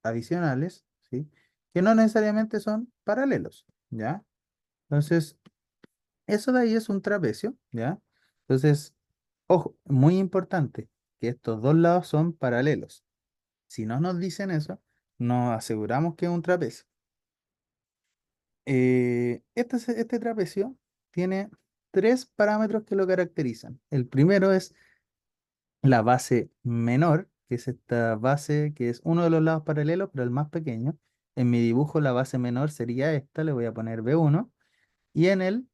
adicionales, ¿sí? que no necesariamente son paralelos, ¿ya? Entonces, eso de ahí es un trapecio, ¿ya? Entonces, ojo, muy importante, que estos dos lados son paralelos. Si no nos dicen eso, nos aseguramos que es un trapecio. Este trapecio tiene tres parámetros que lo caracterizan. El primero es la base menor, que es esta base que es uno de los lados paralelos, pero el más pequeño. En mi dibujo la base menor sería esta, le voy a poner B1. Y en el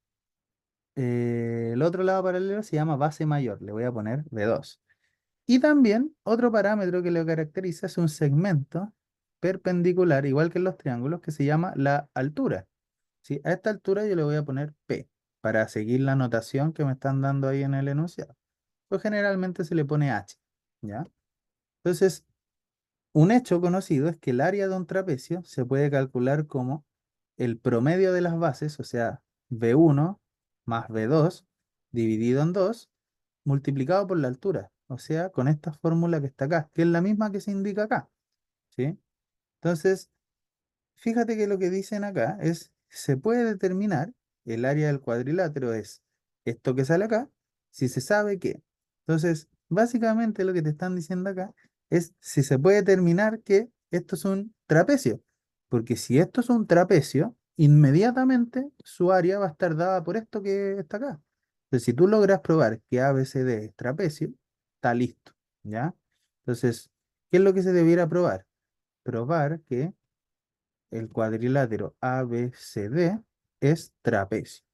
otro lado paralelo se llama base mayor, le voy a poner B2. Y también otro parámetro que lo caracteriza es un segmento perpendicular, igual que en los triángulos, que se llama la altura. ¿Sí? A esta altura yo le voy a poner P para seguir la notación que me están dando ahí en el enunciado. Pues generalmente se le pone H, ¿ya? Entonces, un hecho conocido es que el área de un trapecio se puede calcular como el promedio de las bases, o sea, B1 más B2 dividido en 2 multiplicado por la altura, o sea, con esta fórmula que está acá, que es la misma que se indica acá, ¿sí? Entonces, fíjate que lo que dicen acá es, se puede determinar el área del cuadrilátero es esto que sale acá, si se sabe que. Entonces, básicamente lo que te están diciendo acá es si se puede determinar que esto es un trapecio, porque si esto es un trapecio, inmediatamente su área va a estar dada por esto que está acá. Entonces, si tú logras probar que ABCD es trapecio, está listo, ¿ya? Entonces, ¿qué es lo que se debiera probar? Probar que el cuadrilátero ABCD es trapecio.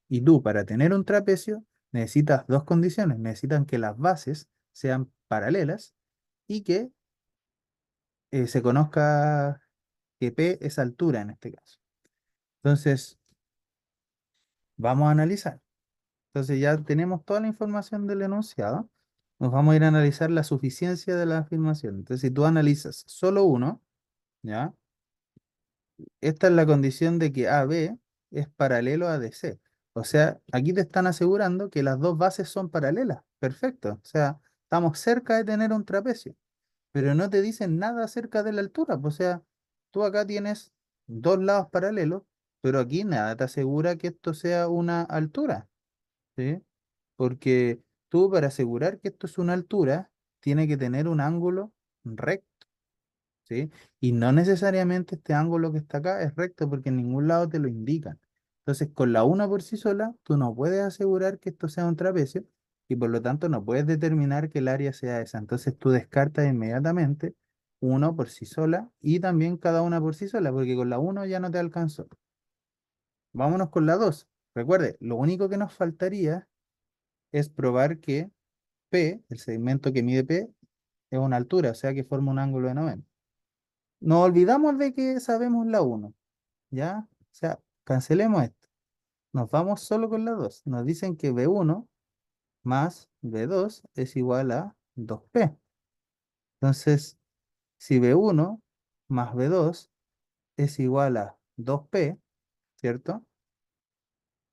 Y tú, para tener un trapecio, necesitas dos condiciones. Necesitan que las bases sean paralelas y que se conozca que P es altura en este caso. Entonces, vamos a analizar. Entonces, ya tenemos toda la información del enunciado. Nos vamos a ir a analizar la suficiencia de la afirmación. Entonces, si tú analizas solo uno, ¿ya? Esta es la condición de que AB es paralelo a DC. O sea, aquí te están asegurando que las dos bases son paralelas. Perfecto. O sea, estamos cerca de tener un trapecio, pero no te dicen nada acerca de la altura. O sea, tú acá tienes dos lados paralelos, pero aquí nada te asegura que esto sea una altura, ¿sí? Porque tú para asegurar que esto es una altura, tiene que tener un ángulo recto. ¿Sí? Y no necesariamente este ángulo que está acá es recto porque en ningún lado te lo indican. Entonces, con la una por sí sola, tú no puedes asegurar que esto sea un trapecio y por lo tanto no puedes determinar que el área sea esa. Entonces, tú descartas inmediatamente uno por sí sola y también cada una por sí sola porque con la uno ya no te alcanzó. Vámonos con la 2. Recuerde, lo único que nos faltaría es probar que P, el segmento que mide P, es una altura, o sea que forma un ángulo de 90. Nos olvidamos de que sabemos la uno, ¿ya? O sea, cancelemos esto. Nos vamos solo con la 2. Nos dicen que B1 más B2 es igual a 2P. Entonces, si B1 más B2 es igual a 2P, ¿cierto?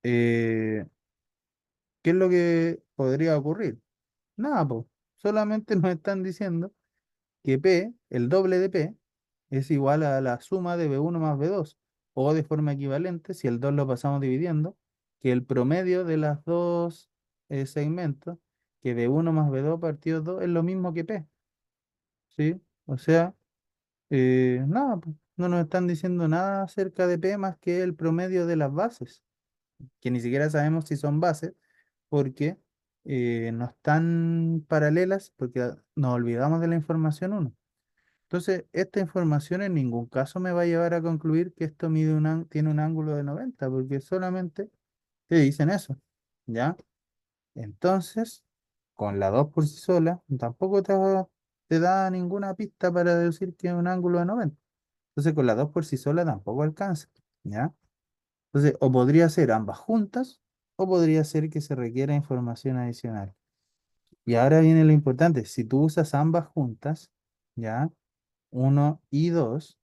Eh, ¿Qué es lo que podría ocurrir? Nada, pues. Solamente nos están diciendo que P, el doble de P, es igual a la suma de B1 más B2, o de forma equivalente, si el 2 lo pasamos dividiendo, que el promedio de las dos segmentos, que B1 más B2 partido 2 es lo mismo que P, ¿sí? O sea, nada, pues, no nos están diciendo nada acerca de P más que el promedio de las bases, que ni siquiera sabemos si son bases, porque no están paralelas, porque nos olvidamos de la información uno. Entonces, esta información en ningún caso me va a llevar a concluir que esto tiene un ángulo de 90, porque solamente te dicen eso, ¿ya? Entonces, con la 2 por sí sola, tampoco te da ninguna pista para decir que es un ángulo de 90. Entonces, con la 2 por sí sola tampoco alcanza, ¿ya? Entonces, o podría ser ambas juntas, o podría ser que se requiera información adicional. Y ahora viene lo importante, si tú usas ambas juntas, ¿ya? Uno y 2.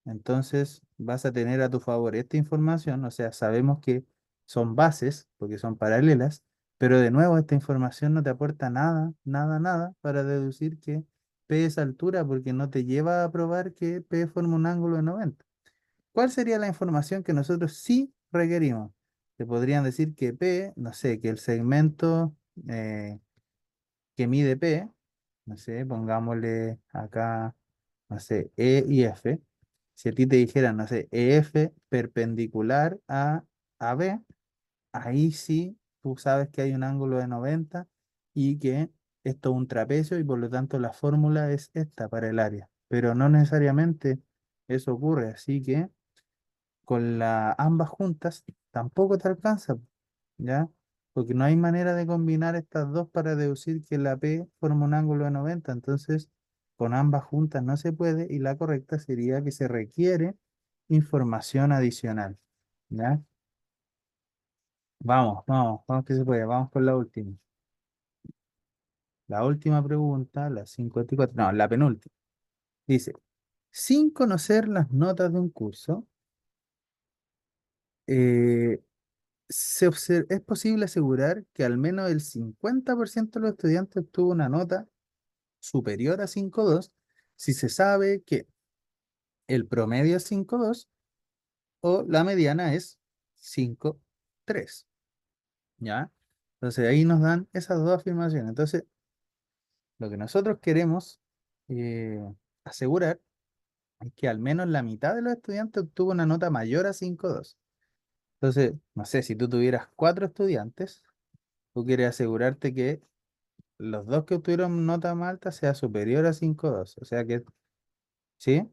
Entonces vas a tener a tu favor esta información, o sea, sabemos que son bases, porque son paralelas, pero de nuevo esta información no te aporta nada, nada, nada para deducir que P es altura, porque no te lleva a probar que P forma un ángulo de 90. ¿Cuál sería la información que nosotros sí requerimos? Te podrían decir que P, no sé, que el segmento que mide P, no sé, pongámosle acá, no sé, E y F. Si a ti te dijeran, no sé, EF perpendicular a B, ahí sí tú sabes que hay un ángulo de 90 y que esto es un trapecio y por lo tanto la fórmula es esta para el área. Pero no necesariamente eso ocurre, así que con ambas juntas tampoco te alcanza, ¿ya? Porque no hay manera de combinar estas dos para deducir que la P forma un ángulo de 90. Entonces con ambas juntas no se puede y la correcta sería que se requiere información adicional, ¿ya? Vamos que se puede, vamos con la última. La última pregunta, la 54, no, la penúltima. Dice, sin conocer las notas de un curso, eh, es posible asegurar que al menos el 50% de los estudiantes obtuvo una nota superior a 5,2 si se sabe que el promedio es 5,2 o la mediana es 5,3, ¿ya? Entonces ahí nos dan esas dos afirmaciones. Entonces, lo que nosotros queremos eh, asegurar es que al menos la mitad de los estudiantes obtuvo una nota mayor a 5,2. Entonces, no sé, si tú tuvieras 4 estudiantes, tú quieres asegurarte que los dos que obtuvieron nota más alta sea superior a 5,2. O sea que, ¿sí?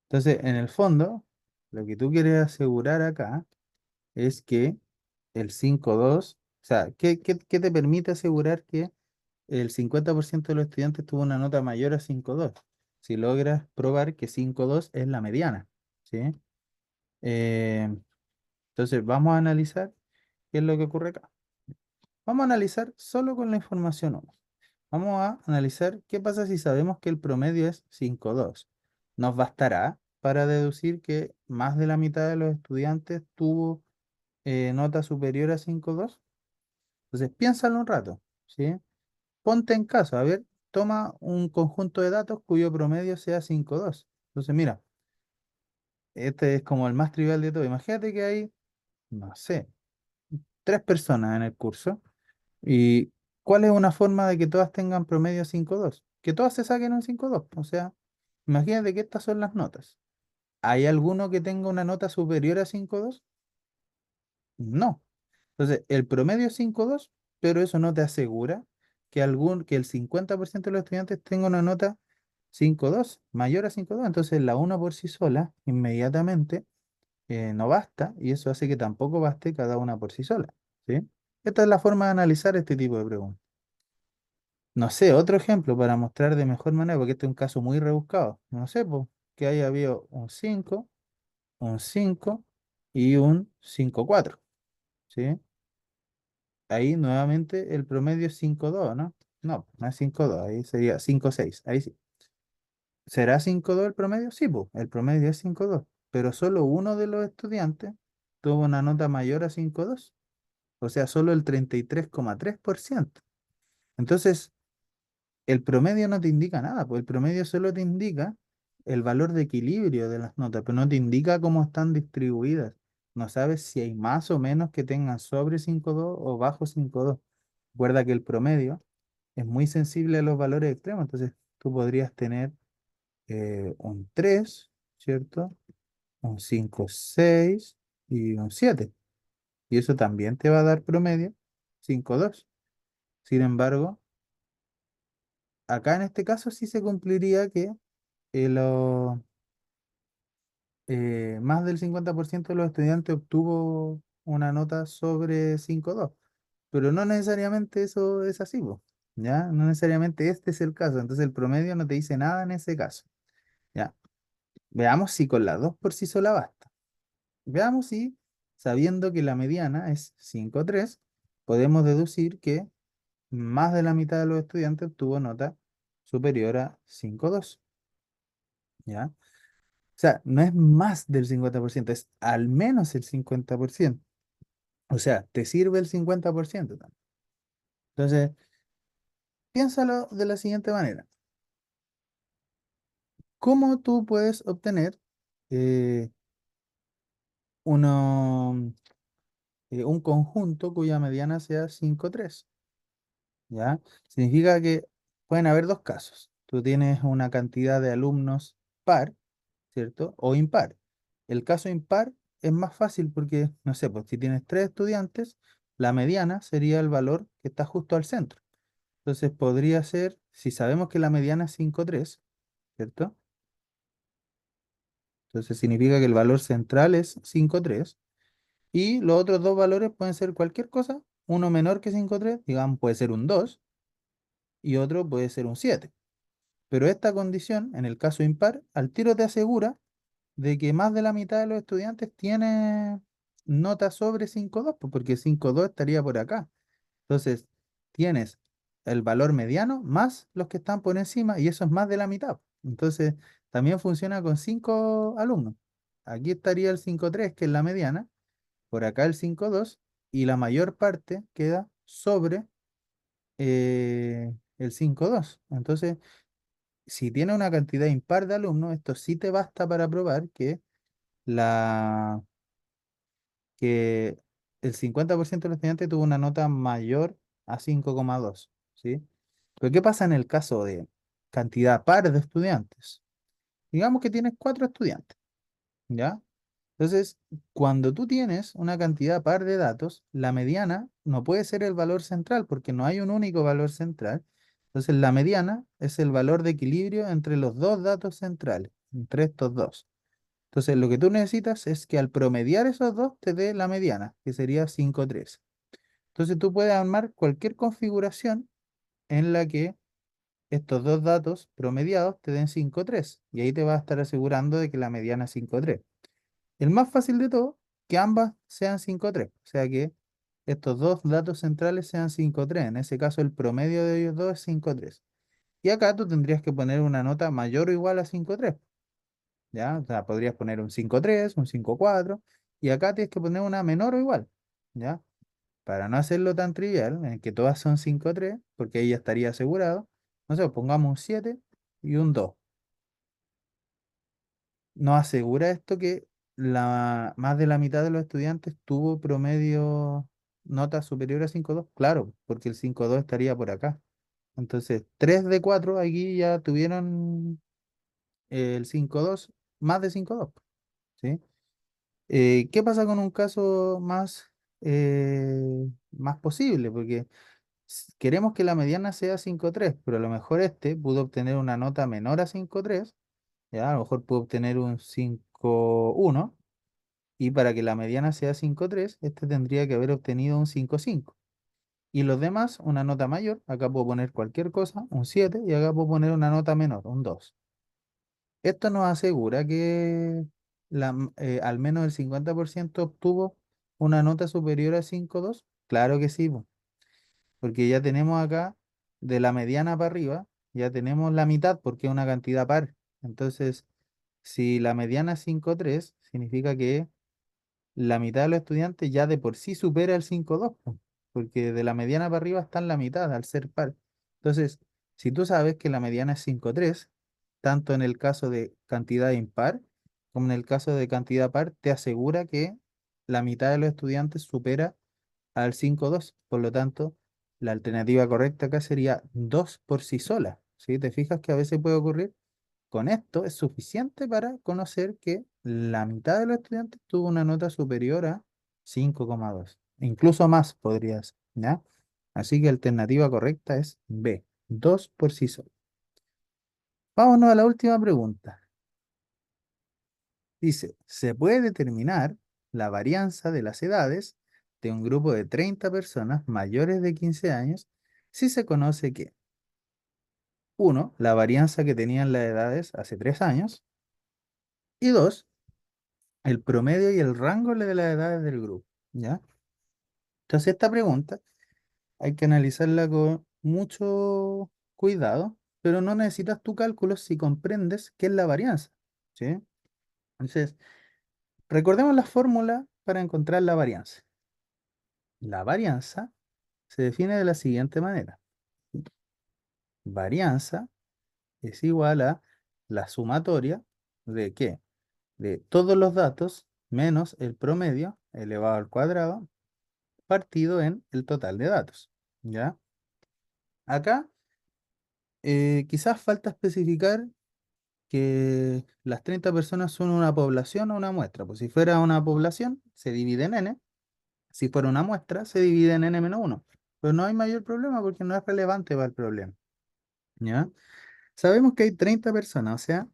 Entonces, en el fondo, lo que tú quieres asegurar acá es que el 5,2, o sea, ¿qué te permite asegurar que el 50% de los estudiantes tuvo una nota mayor a 5,2? Si logras probar que 5,2 es la mediana, ¿sí? Eh, entonces, vamos a analizar qué es lo que ocurre acá. Vamos a analizar solo con la información 1. Vamos a analizar qué pasa si sabemos que el promedio es 5,2. ¿Nos bastará para deducir que más de la mitad de los estudiantes tuvo nota superior a 5,2? Entonces, piénsalo un rato, ¿sí? Ponte en caso, a ver, toma un conjunto de datos cuyo promedio sea 5,2. Entonces, mira, este es como el más trivial de todo. Imagínate que hay, no sé, 3 personas en el curso. ¿Y cuál es una forma de que todas tengan promedio 5,2? Que todas se saquen un 5,2. O sea, imagínate que estas son las notas. ¿Hay alguno que tenga una nota superior a 5,2? No. Entonces, el promedio es 5,2, pero eso no te asegura que el 50% de los estudiantes tenga una nota 5,2, mayor a 5,2. Entonces, la una por sí sola, inmediatamente, no basta, y eso hace que tampoco baste cada una por sí sola, ¿sí? Esta es la forma de analizar este tipo de preguntas. No sé, otro ejemplo para mostrar de mejor manera, porque este es un caso muy rebuscado. No sé, pues, que haya habido un 5 y un 5,4, ¿sí? Ahí nuevamente el promedio es 5,2, ¿no? No, no es 5,2, ahí sería 5,6. Ahí sí. ¿Será 5,2 el promedio? Sí, pues, el promedio es 5,2, pero solo uno de los estudiantes tuvo una nota mayor a 5,2, o sea, solo el 33,3%. Entonces, el promedio no te indica nada, pues el promedio solo te indica el valor de equilibrio de las notas, pero no te indica cómo están distribuidas. No sabes si hay más o menos que tengan sobre 5,2 o bajo 5,2. Recuerda que el promedio es muy sensible a los valores extremos, entonces tú podrías tener un 3, ¿cierto? Un 5,6 y un 7. Y eso también te va a dar promedio 5,2. Sin embargo, acá en este caso sí se cumpliría que lo, más del 50% de los estudiantes obtuvo una nota sobre 5,2, pero no necesariamente eso es así, po, ¿ya? No necesariamente este es el caso, entonces el promedio no te dice nada en ese caso, ¿ya? Veamos si con las dos por sí sola basta. Veamos si, sabiendo que la mediana es 5,3, podemos deducir que más de la mitad de los estudiantes obtuvo nota superior a 5,2, ¿ya? O sea, no es más del 50%, es al menos el 50%. O sea, te sirve el 50% también. Entonces, piénsalo de la siguiente manera. ¿Cómo tú puedes obtener eh, uno, un conjunto cuya mediana sea 5,3. ¿Ya? Significa que pueden haber dos casos. Tú tienes una cantidad de alumnos par, ¿cierto? O impar. El caso impar es más fácil porque, no sé, pues si tienes tres estudiantes, la mediana sería el valor que está justo al centro. Entonces podría ser, si sabemos que la mediana es 5,3, ¿cierto? Entonces significa que el valor central es 5,3 y los otros dos valores pueden ser cualquier cosa. Uno menor que 5,3, digamos, puede ser un 2 y otro puede ser un 7. Pero esta condición, en el caso impar, al tiro te asegura de que más de la mitad de los estudiantes tiene nota sobre 5,2, pues, porque 5,2 estaría por acá. Entonces, tienes el valor mediano más los que están por encima y eso es más de la mitad. Entonces, también funciona con 5 alumnos. Aquí estaría el 5,3, que es la mediana, por acá el 5,2 y la mayor parte queda sobre el 5,2. Entonces, si tiene una cantidad impar de alumnos, esto sí te basta para probar la, que el 50% de los estudiantes tuvo una nota mayor a 5,2, ¿sí? Pero ¿qué pasa en el caso de cantidad par de estudiantes? Digamos que tienes cuatro estudiantes, ¿ya? Entonces, cuando tú tienes una cantidad par de datos, la mediana no puede ser el valor central porque no hay un único valor central. Entonces, la mediana es el valor de equilibrio entre los dos datos centrales, entre estos dos. Entonces, lo que tú necesitas es que al promediar esos dos te dé la mediana, que sería 5,3. Entonces, tú puedes armar cualquier configuración en la que estos dos datos promediados te den 5,3 y ahí te vas a estar asegurando de que la mediana es 5,3. El más fácil de todo, que ambas sean 5,3, o sea que estos dos datos centrales sean 5,3. En ese caso, el promedio de ellos dos es 5,3. Y acá tú tendrías que poner una nota mayor o igual a 5,3. ¿Ya? O sea, podrías poner un 5,3, un 5,4, y acá tienes que poner una menor o igual, ¿ya? Para no hacerlo tan trivial, en que todas son 5,3, porque ahí ya estaría asegurado, no sé, pongamos un 7 y un 2. Nos asegura esto que más de la mitad de los estudiantes tuvo promedio nota superior a 5,2, claro, porque el 5,2 estaría por acá. Entonces, 3 de 4 aquí ya tuvieron el 5,2, más de 5,2, ¿sí? ¿Qué pasa con un caso más posible? Porque queremos que la mediana sea 5,3, pero a lo mejor este pudo obtener una nota menor a 5,3, ya a lo mejor pudo obtener un 5,1, y para que la mediana sea 5,3, este tendría que haber obtenido un 5,5. Y los demás, una nota mayor, acá puedo poner cualquier cosa, un 7, y acá puedo poner una nota menor, un 2. Esto nos asegura que al menos el 50% obtuvo una nota superior a 5,2. Claro que sí, po, porque ya tenemos acá de la mediana para arriba, ya tenemos la mitad porque es una cantidad par. Entonces, si la mediana es 5,3, significa que la mitad de los estudiantes ya de por sí supera el 5,2, po, porque de la mediana para arriba está en la mitad al ser par. Entonces, si tú sabes que la mediana es 5,3, tanto en el caso de cantidad impar como en el caso de cantidad par, te asegura que la mitad de los estudiantes supera al 5,2. Por lo tanto, la alternativa correcta acá sería 2 por sí sola. ¿Sí? ¿Te fijas que a veces puede ocurrir? Con esto es suficiente para conocer que la mitad de los estudiantes tuvo una nota superior a 5,2. Incluso más podría ser, ¿ya? Así que alternativa correcta es B, 2 por sí solo. Vámonos a la última pregunta. Dice, ¿se puede determinar la varianza de las edades de un grupo de 30 personas mayores de 15 años si se conoce que, uno, la varianza que tenían las edades hace 3 años, y dos, el promedio y el rango de las edades del grupo, ¿ya? Entonces esta pregunta hay que analizarla con mucho cuidado, pero no necesitas tu cálculo si comprendes qué es la varianza, ¿sí? Entonces, recordemos la fórmula para encontrar la varianza. La varianza se define de la siguiente manera. Varianza es igual a la sumatoria de ¿qué? De todos los datos menos el promedio elevado al cuadrado partido en el total de datos. ¿Ya? Acá quizás falta especificar que las 30 personas son una población o una muestra. Pues si fuera una población, se divide en n. Si fuera una muestra, se divide en n-1. Pero no hay mayor problema porque no es relevante para el problema. ¿Ya? Sabemos que hay 30 personas, o sea,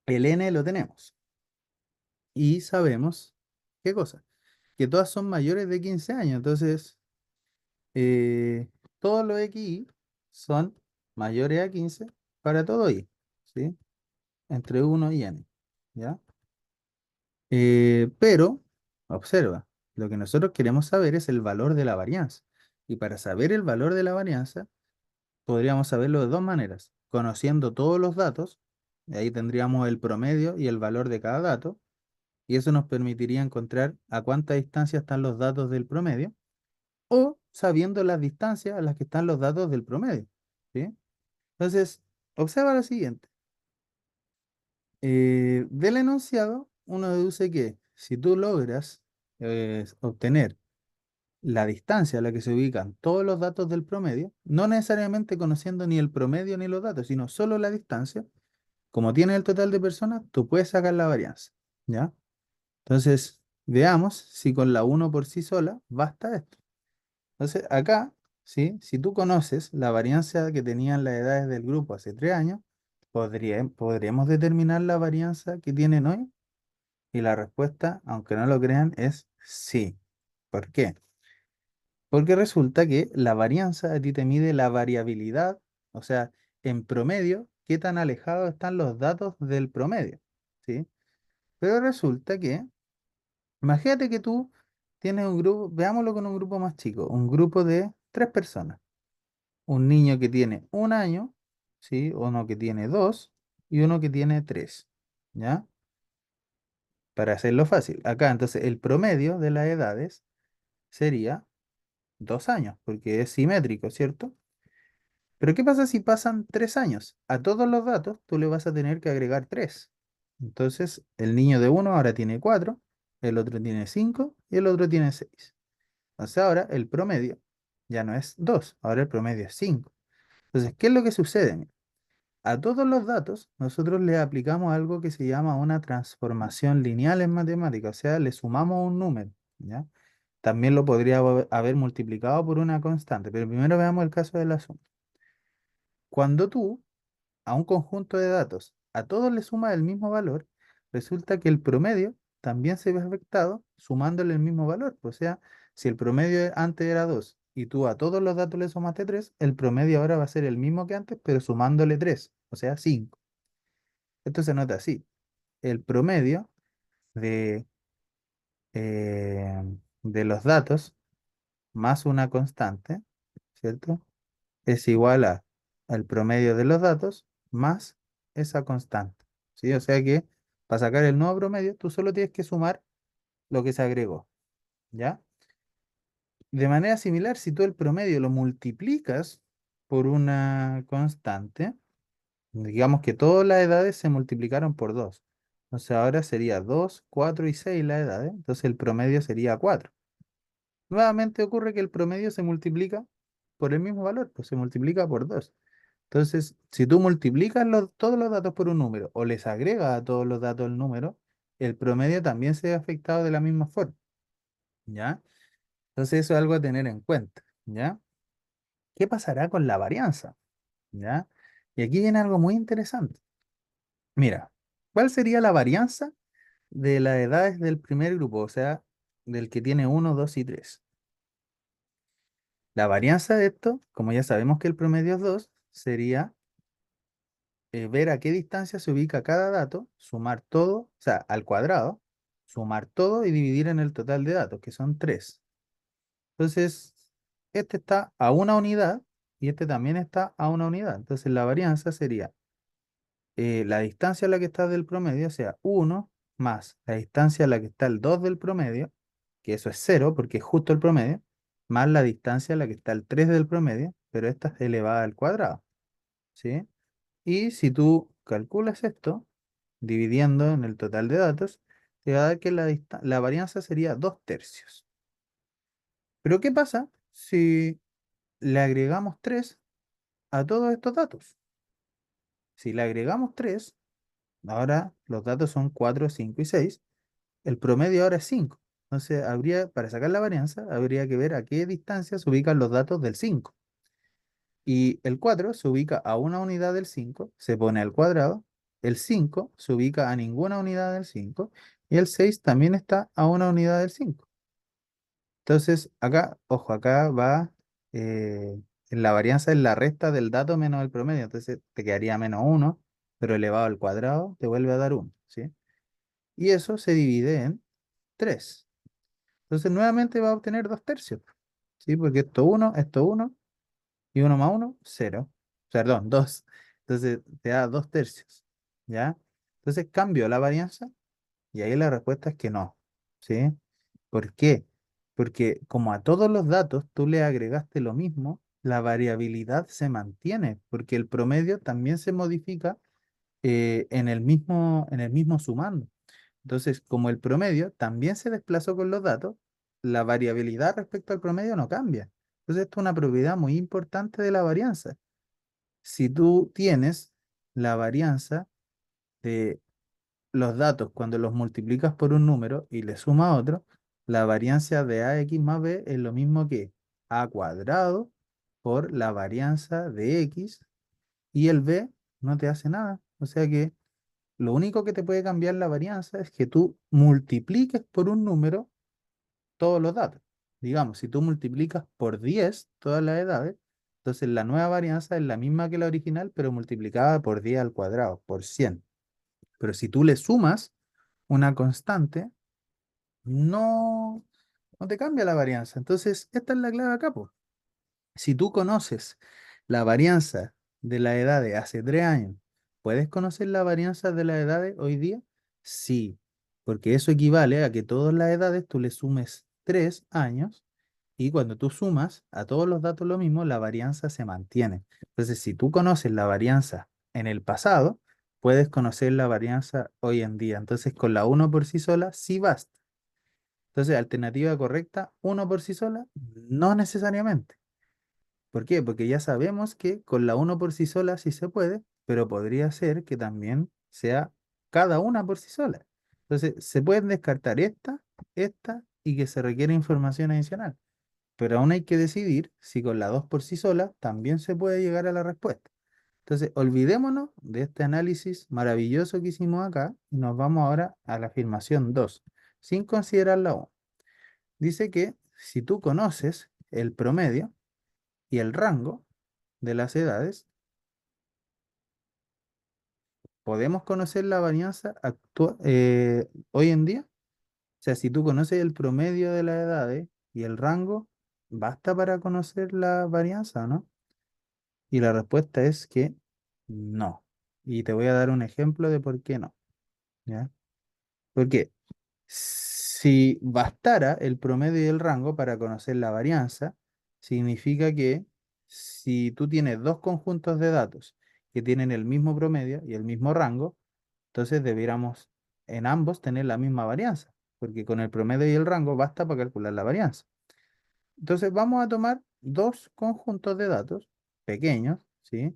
el n lo tenemos. Y sabemos, ¿qué cosa? Que todas son mayores de 15 años. Entonces, eh, todos los xy son mayores a 15 para todo y, ¿sí? Entre 1 y n. ¿Ya? Pero, observa, lo que nosotros queremos saber es el valor de la varianza. Y para saber el valor de la varianza, podríamos saberlo de dos maneras. Conociendo todos los datos, y ahí tendríamos el promedio y el valor de cada dato, y eso nos permitiría encontrar a cuánta distancia están los datos del promedio, o sabiendo las distancias a las que están los datos del promedio. ¿Sí? Entonces, observa lo siguiente. Del enunciado, uno deduce que si tú logras obtener la distancia a la que se ubican todos los datos del promedio, no necesariamente conociendo ni el promedio ni los datos, sino solo la distancia, como tienes el total de personas, tú puedes sacar la varianza. ¿Ya? Entonces, veamos si con la uno por sí sola basta esto. Entonces, acá, ¿sí? Si tú conoces la varianza que tenían las edades del grupo hace 3 años, podríamos determinar la varianza que tienen hoy. Y la respuesta, aunque no lo crean, es sí. ¿Por qué? Porque resulta que la varianza a ti te mide la variabilidad, o sea, en promedio, qué tan alejados están los datos del promedio, ¿sí? Pero resulta que, imagínate que tú tienes un grupo, veámoslo con un grupo más chico, un grupo de 3 personas. Un niño que tiene 1 año, ¿sí? Uno que tiene 2 y uno que tiene 3, ¿ya? Para hacerlo fácil. Acá, entonces, el promedio de las edades sería 2 años, porque es simétrico, ¿cierto? Pero ¿qué pasa si pasan 3 años? A todos los datos tú le vas a tener que agregar 3. Entonces, el niño de 1 ahora tiene 4, el otro tiene 5 y el otro tiene 6. Entonces ahora el promedio ya no es 2, ahora el promedio es 5. Entonces, ¿qué es lo que sucede? A todos los datos nosotros le aplicamos algo que se llama una transformación lineal en matemática, o sea, le sumamos un número, ¿ya? También lo podría haber multiplicado por una constante, pero primero veamos el caso de la suma. Cuando tú a un conjunto de datos a todos le sumas el mismo valor, resulta que el promedio también se ve afectado sumándole el mismo valor. O sea, si el promedio antes era 2 y tú a todos los datos le sumaste 3, el promedio ahora va a ser el mismo que antes, pero sumándole 3, o sea, 5. Esto se nota así. El promedio de, de los datos más una constante, ¿cierto? Es igual a el promedio de los datos más esa constante. ¿Sí? O sea que para sacar el nuevo promedio, tú solo tienes que sumar lo que se agregó. ¿Ya? De manera similar, si tú el promedio lo multiplicas por una constante, digamos que todas las edades se multiplicaron por 2. Entonces ahora sería 2, 4 y 6 las edades. Entonces el promedio sería 4. Nuevamente ocurre que el promedio se multiplica por el mismo valor, pues se multiplica por 2. Entonces, si tú multiplicas todos los datos por un número o les agregas a todos los datos el número, el promedio también se ve afectado de la misma forma, ¿ya? Entonces, eso es algo a tener en cuenta, ¿ya? ¿Qué pasará con la varianza? ¿Ya? Y aquí viene algo muy interesante. Mira, ¿cuál sería la varianza de las edades del primer grupo? O sea, del que tiene 1, 2 y 3. La varianza de esto, como ya sabemos que el promedio es 2, sería ver a qué distancia se ubica cada dato, sumar todo, o sea, al cuadrado, sumar todo y dividir en el total de datos, que son 3. Entonces, este está a una unidad y este también está a una unidad. Entonces, la varianza sería la distancia a la que está del promedio, o sea, 1 más la distancia a la que está el 2 del promedio, que eso es 0 porque es justo el promedio, más la distancia a la que está el 3 del promedio, pero esta es elevada al cuadrado, ¿sí? Y si tú calculas esto, dividiendo en el total de datos, te va a dar que la varianza sería 2/3. Pero ¿qué pasa si le agregamos 3 a todos estos datos? Si le agregamos 3, ahora los datos son 4, 5 y 6. El promedio ahora es 5. Entonces, para sacar la varianza, habría que ver a qué distancia se ubican los datos del 5. Y el 4 se ubica a una unidad del 5, se pone al cuadrado. El 5 se ubica a ninguna unidad del 5. Y el 6 también está a una unidad del 5. Entonces, acá, ojo, acá va la varianza es la resta del dato menos el promedio. Entonces, te quedaría -1, pero elevado al cuadrado te vuelve a dar 1, ¿sí? Y eso se divide en 3. Entonces, nuevamente va a obtener 2/3, ¿sí? Porque esto uno y uno más uno, cero. Perdón, 2. Entonces, te da 2/3, ¿ya? Entonces, cambio la varianza y ahí la respuesta es que no, ¿sí? ¿Por qué? Porque como a todos los datos tú le agregaste lo mismo, la variabilidad se mantiene, porque el promedio también se modifica en el mismo sumando. Entonces, como el promedio también se desplazó con los datos, la variabilidad respecto al promedio no cambia. Entonces, esto es una propiedad muy importante de la varianza. Si tú tienes la varianza de los datos cuando los multiplicas por un número y le sumas otro, la varianza de ax más b es lo mismo que a cuadrado por la varianza de x, y el b no te hace nada. O sea que lo único que te puede cambiar la varianza es que tú multipliques por un número todos los datos. Digamos, si tú multiplicas por 10 todas las edades, entonces la nueva varianza es la misma que la original, pero multiplicada por 10 al cuadrado, por 100. Pero si tú le sumas una constante, no, no te cambia la varianza. Entonces, esta es la clave acá, po. Si tú conoces la varianza de la edad de hace 3 años, ¿puedes conocer la varianza de la edad de hoy día? Sí, porque eso equivale a que todas las edades tú le sumes 3 años, y cuando tú sumas a todos los datos lo mismo, la varianza se mantiene. Entonces, si tú conoces la varianza en el pasado, puedes conocer la varianza hoy en día. Entonces, con la uno por sí sola, sí basta. Entonces, alternativa correcta, uno por sí sola, no necesariamente. ¿Por qué? Porque ya sabemos que con la uno por sí sola sí se puede, pero podría ser que también sea cada una por sí sola. Entonces, se pueden descartar esta y que se requiere información adicional. Pero aún hay que decidir si con la 2 por sí sola también se puede llegar a la respuesta. Entonces, olvidémonos de este análisis maravilloso que hicimos acá y nos vamos ahora a la afirmación 2, sin considerar la 1. Dice que si tú conoces el promedio y el rango de las edades, ¿podemos conocer la varianza hoy en día? O sea, si tú conoces el promedio de las edades y el rango, ¿basta para conocer la varianza, o no? Y la respuesta es que no. Y te voy a dar un ejemplo de por qué no, ¿ya? Porque si bastara el promedio y el rango para conocer la varianza, significa que si tú tienes dos conjuntos de datos que tienen el mismo promedio y el mismo rango, entonces debiéramos en ambos tener la misma varianza, porque con el promedio y el rango basta para calcular la varianza. Entonces vamos a tomar dos conjuntos de datos pequeños, ¿sí?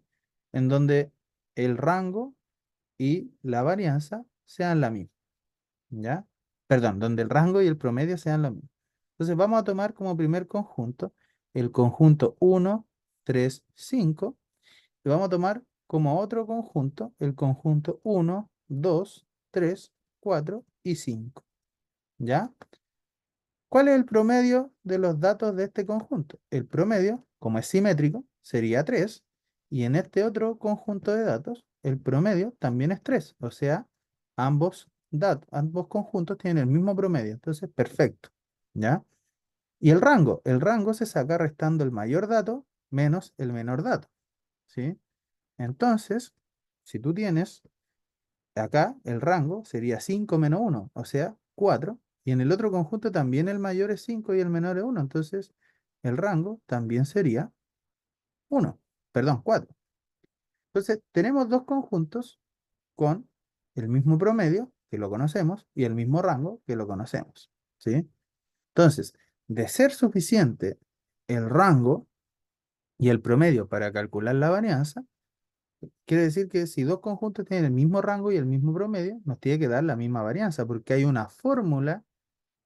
En donde el rango y la varianza sean la misma, ¿ya? Perdón, donde el rango y el promedio sean lo mismo. Entonces vamos a tomar como primer conjunto el conjunto 1, 3, 5, y vamos a tomar como otro conjunto el conjunto 1, 2, 3, 4 y 5, ¿ya? ¿Cuál es el promedio de los datos de este conjunto? El promedio, como es simétrico, sería 3, y en este otro conjunto de datos, el promedio también es 3. O sea, ambos conjuntos tienen el mismo promedio. Entonces, perfecto, ¿ya? Y el rango se saca restando el mayor dato menos el menor dato, ¿sí? Entonces, si tú tienes acá, el rango sería 5 menos 1, o sea, 4. Y en el otro conjunto también el mayor es 5 y el menor es 1. Entonces, el rango también sería 1. Perdón, 4. Entonces, tenemos dos conjuntos con el mismo promedio, que lo conocemos, y el mismo rango, que lo conocemos, ¿sí? Entonces, de ser suficiente el rango y el promedio para calcular la varianza, quiere decir que si dos conjuntos tienen el mismo rango y el mismo promedio, nos tiene que dar la misma varianza, porque hay una fórmula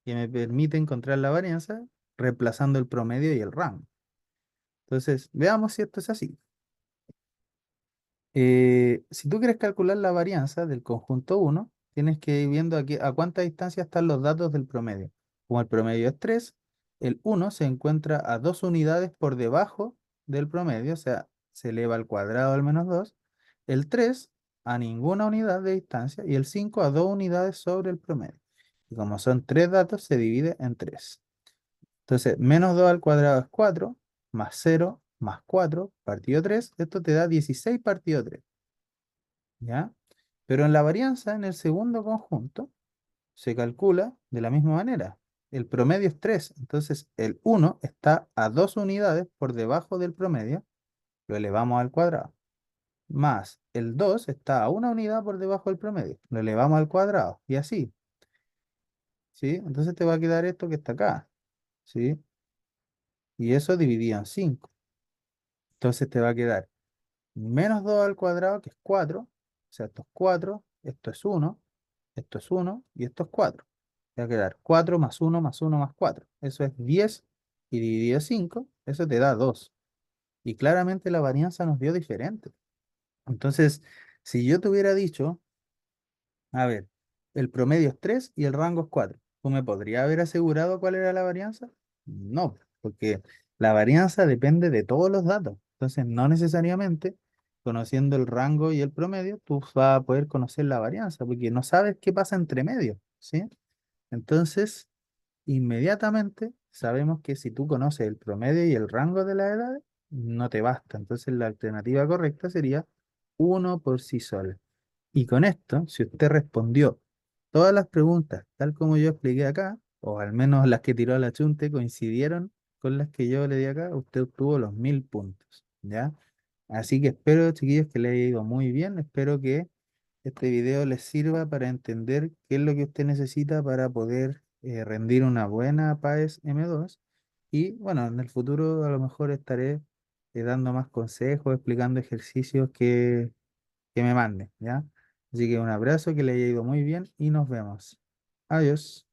que me permite encontrar la varianza reemplazando el promedio y el rango. Entonces, veamos si esto es así. Si tú quieres calcular la varianza del conjunto uno, tienes que ir viendo aquí a cuánta distancia están los datos del promedio. Como el promedio es 3, el uno se encuentra a 2 unidades por debajo del promedio, o sea, se eleva al cuadrado al menos 2. El 3 a ninguna unidad de distancia y el 5 a 2 unidades sobre el promedio. Y como son 3 datos, se divide en 3. Entonces, menos 2 al cuadrado es 4, más 0, más 4, partido 3. Esto te da 16 partido 3. ¿Ya? Pero en la varianza, en el segundo conjunto, se calcula de la misma manera. El promedio es 3, entonces el uno está a 2 unidades por debajo del promedio, lo elevamos al cuadrado. Más el 2 está a una unidad por debajo del promedio, lo elevamos al cuadrado. Y así, ¿sí? Entonces te va a quedar esto que está acá, ¿sí? Y eso dividido en 5. Entonces te va a quedar menos 2 al cuadrado, que es 4. O sea, esto es 4, esto es uno y esto es 4. Te va a quedar 4 más uno más uno más 4. Eso es 10 y dividido 5, eso te da 2. Y claramente la varianza nos dio diferente. Entonces, si yo te hubiera dicho, a ver, el promedio es 3 y el rango es 4, ¿tú me podrías haber asegurado cuál era la varianza? No, porque la varianza depende de todos los datos. Entonces, no necesariamente conociendo el rango y el promedio, tú vas a poder conocer la varianza, porque no sabes qué pasa entre medio, ¿sí? Entonces, inmediatamente sabemos que si tú conoces el promedio y el rango de las edades, no te basta. Entonces, la alternativa correcta sería uno por sí solo. Y con esto, si usted respondió todas las preguntas tal como yo expliqué acá, o al menos las que tiró la chunte coincidieron con las que yo le di acá, usted obtuvo los 1000 puntos, ¿ya? Así que espero, chiquillos, que le haya ido muy bien. Espero que este video les sirva para entender qué es lo que usted necesita para poder rendir una buena PAES M2. Y bueno, en el futuro a lo mejor estaré dando más consejos, explicando ejercicios que me manden, ¿ya? Así que un abrazo, que le haya ido muy bien y nos vemos. Adiós.